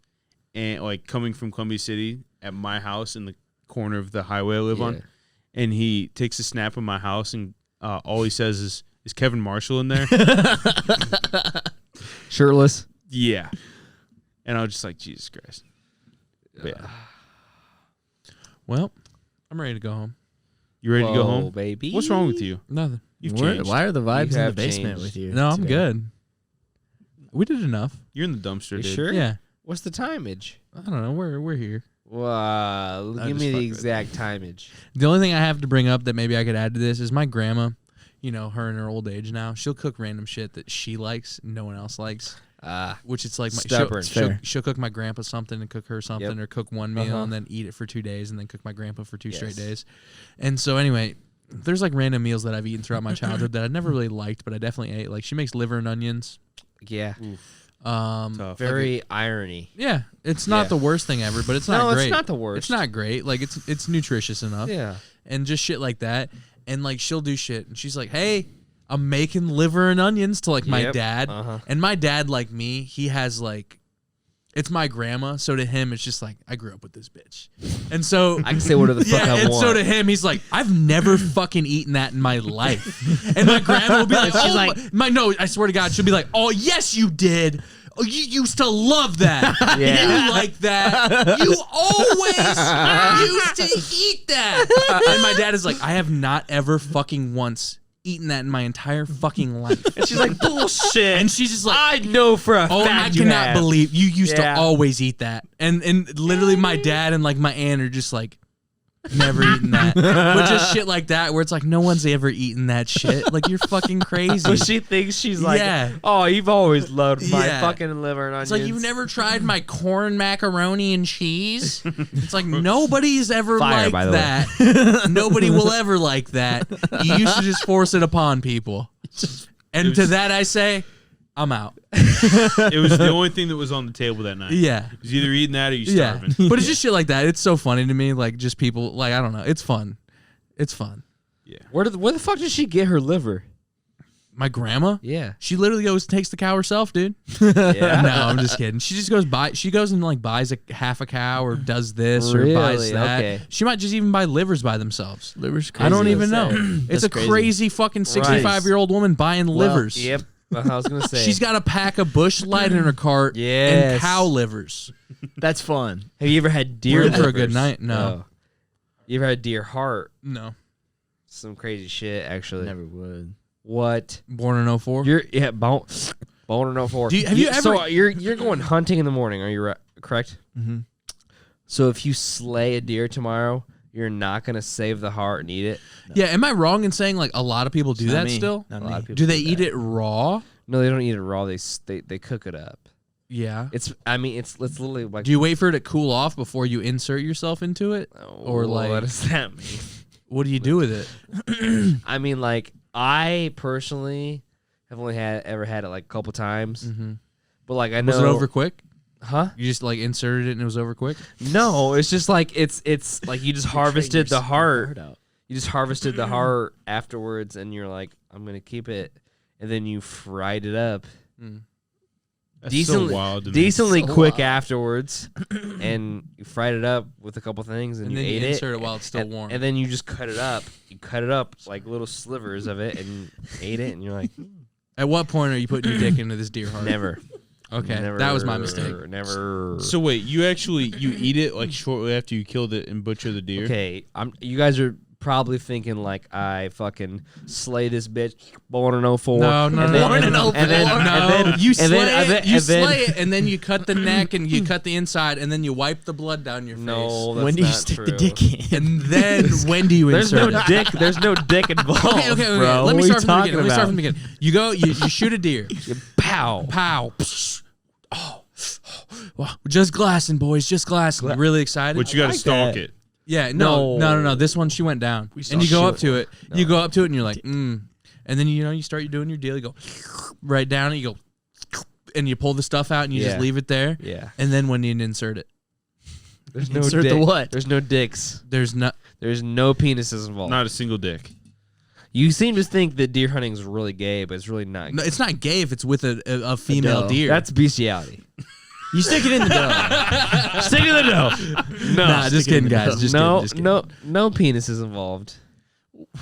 and like coming from Columbia City at my house in the corner of the highway I live Yeah. on, and he takes a snap of my house, and all he says is Kevin Marshall in there? shirtless. Yeah, and I was just like, Jesus Christ. But yeah. Well, I'm ready to go home. You ready to go Whoa, home? baby? What's wrong with you? Nothing. You've Where- changed. Why are the vibes in the have basement changed. with you? No, I'm today? good. We did enough. You're in the dumpster, You dude. sure? Yeah. What's the timage? I don't know. We're here. Well, I'm give just me the fucking with exact timage. The only thing I have to bring up that maybe I could add to this is my grandma. You know, her in her old age now, she'll cook random shit that she likes, and no one else likes. Which it's like Stubborn. she'll cook my grandpa something and cook her something, Yep. or cook one meal Uh-huh. and then eat it for 2 days, and then cook my grandpa for 2 straight Yes. days. And so anyway, there's like random meals that I've eaten throughout my childhood that I never really liked, but I definitely ate. Like she makes liver and onions. Yeah. Tough. Very irony. Yeah, it's not Yeah. the worst thing ever, but it's not No, great. it's not the worst. It's not great. Like it's nutritious enough. Yeah. And just shit like that. And like she'll do shit, and she's like, "Hey, I'm making liver and onions to like my Yep. dad." Uh-huh. And my dad, like me, he has like, it's my grandma. So to him, it's just like, I grew up with this bitch. And so I can say whatever the fuck yeah, I and want. so to him, he's like, I've never fucking eaten that in my life. And my grandma will be like, She's oh, like- no, I swear to God, she'll be like, oh, yes, you did. Oh, you used to love that. Yeah. You like that. You always used to eat that. And my dad is like, I have not ever fucking once eaten that in my entire fucking life. And she's like, bullshit. And she's just like, I know for a oh, fact I you cannot have. believe you used Yeah. to always eat that. And literally my dad and like my aunt are just like, Never eaten that. But just shit like that where it's like no one's ever eaten that shit. Like you're fucking crazy. So she thinks she's like, Yeah. oh, you've always loved my Yeah. fucking liver and It's onions. like you've never tried my corn macaroni and cheese. It's like nobody's ever Fire, liked by the way. that. Nobody will ever like that. You used to just force it upon people. And to that I say, I'm out. It was the only thing that was on the table that night. Yeah. It was either eating that or you Yeah. starving. But it's just shit like that. It's so funny to me. Like just people like I don't know. It's fun. It's fun. Yeah. where the fuck did she get her liver? My grandma? Yeah. She literally goes takes the cow herself, dude. Yeah. No, I'm just kidding. She just goes and like buys half a cow or does this or buys Really? that. Okay. She might just even buy livers by themselves. Liver's crazy. I don't even say. know. It's That's a crazy. crazy fucking 65-year-old woman buying livers. Yep. I was gonna say. She's got a pack of Bush Light in her cart and Yes. cow livers. That's fun. Have you ever had deer We're in for a good livers? night? No. Oh. You ever had deer heart? No. Some crazy shit, actually. Never would. What? Born in 04? You're bone or 04. Have you So ever- you're going hunting in the morning? Are you correct? Mm-hmm. So if you slay a deer tomorrow, you're not gonna save the heart and eat it. Yeah, am I wrong in saying like a lot of people do Not that me. still? Not A lot me. of people Do they do eat that. it raw? No, they don't eat it raw. They cook it up. Yeah. It's literally like. Do you wait for it to cool off before you insert yourself into it? Or like what does that mean? what do you do with it? I mean, like I personally have only ever had it like a couple times, but like I know. Was it over quick? Huh? You just like inserted it and it was over quick? No, it's just like it's like you just harvested the heart. out. You just harvested the heart afterwards, and you're like, I'm gonna keep it, and then you fried it up That's decently, so wild to me. decently So quick wild. afterwards, and you fried it up with a couple things, and, And you then you ate insert it, it while it's still and, warm. and then you just cut it up. You cut it up like little slivers of it, and ate it, and you're like, At what point are you putting your dick into this deer heart? never. Okay, Never, that was my mistake. Never. So wait, you eat it like shortly after you killed it and butcher the deer? Okay, you guys are probably thinking like I fucking slay this bitch born in 04. No, and no, then- no. Born and in then- and then- No, and then- you and slay then- it. You and then- slay it, and then you cut the neck and you cut the inside, and then you wipe the blood down your face. No, that's When do you not stick true. the dick in? And then when do you There's insert no it? dick. There's no dick involved. Okay. Bro. Let me What start are from the beginning. Let me start from the beginning. You go, you shoot a deer. Pow. Pow. Oh. Wow. Just glassing, boys. Just glassing. Really excited. But you got to like stalk that. it. Yeah, no. This one she went down, and you go up to it. You go up to it, and you're like, and then you start doing your deal. You go right down, and you go, and you pull the stuff out, and you just Yeah. leave it there. Yeah. And then when you insert it, There's no Insert the dick. what? There's no dicks. there's not. There's no penises involved. Not a single dick. You seem to think that deer hunting is really gay, but it's really not. No, it's not gay if it's with a female doe. deer. That's bestiality. You stick it in the dough. Stick to the dough. No, nah, just stick it in kidding, the guys. dough. Just no, kidding. no penises involved.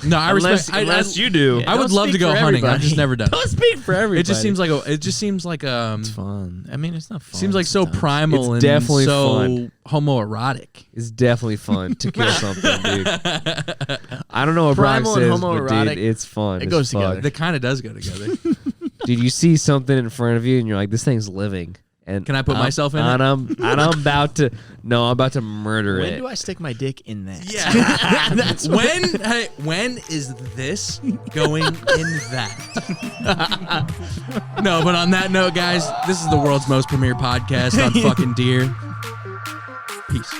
No, I respect. Unless you do. I would Don't love to speak go for hunting. I've everybody. just never done. Don't speak for everybody. It just seems like it just seems like It's fun. I mean, it's not fun. seems like so sometimes. primal It's and definitely so fun. homoerotic. It's definitely fun to kill something, dude. I don't know what Brock Primal and says, but dude, homoerotic, it's fun. it as goes fuck. together. That kind of does go together. Dude, you see something in front of you, and you're like, "This thing's living." And Can I put myself in it? I'm about to. No, I'm about to murder When it. do I stick my dick in that? Yeah. That's when is this going in that? No, but on that note, guys, this is the world's most premier podcast on fucking deer. Peace.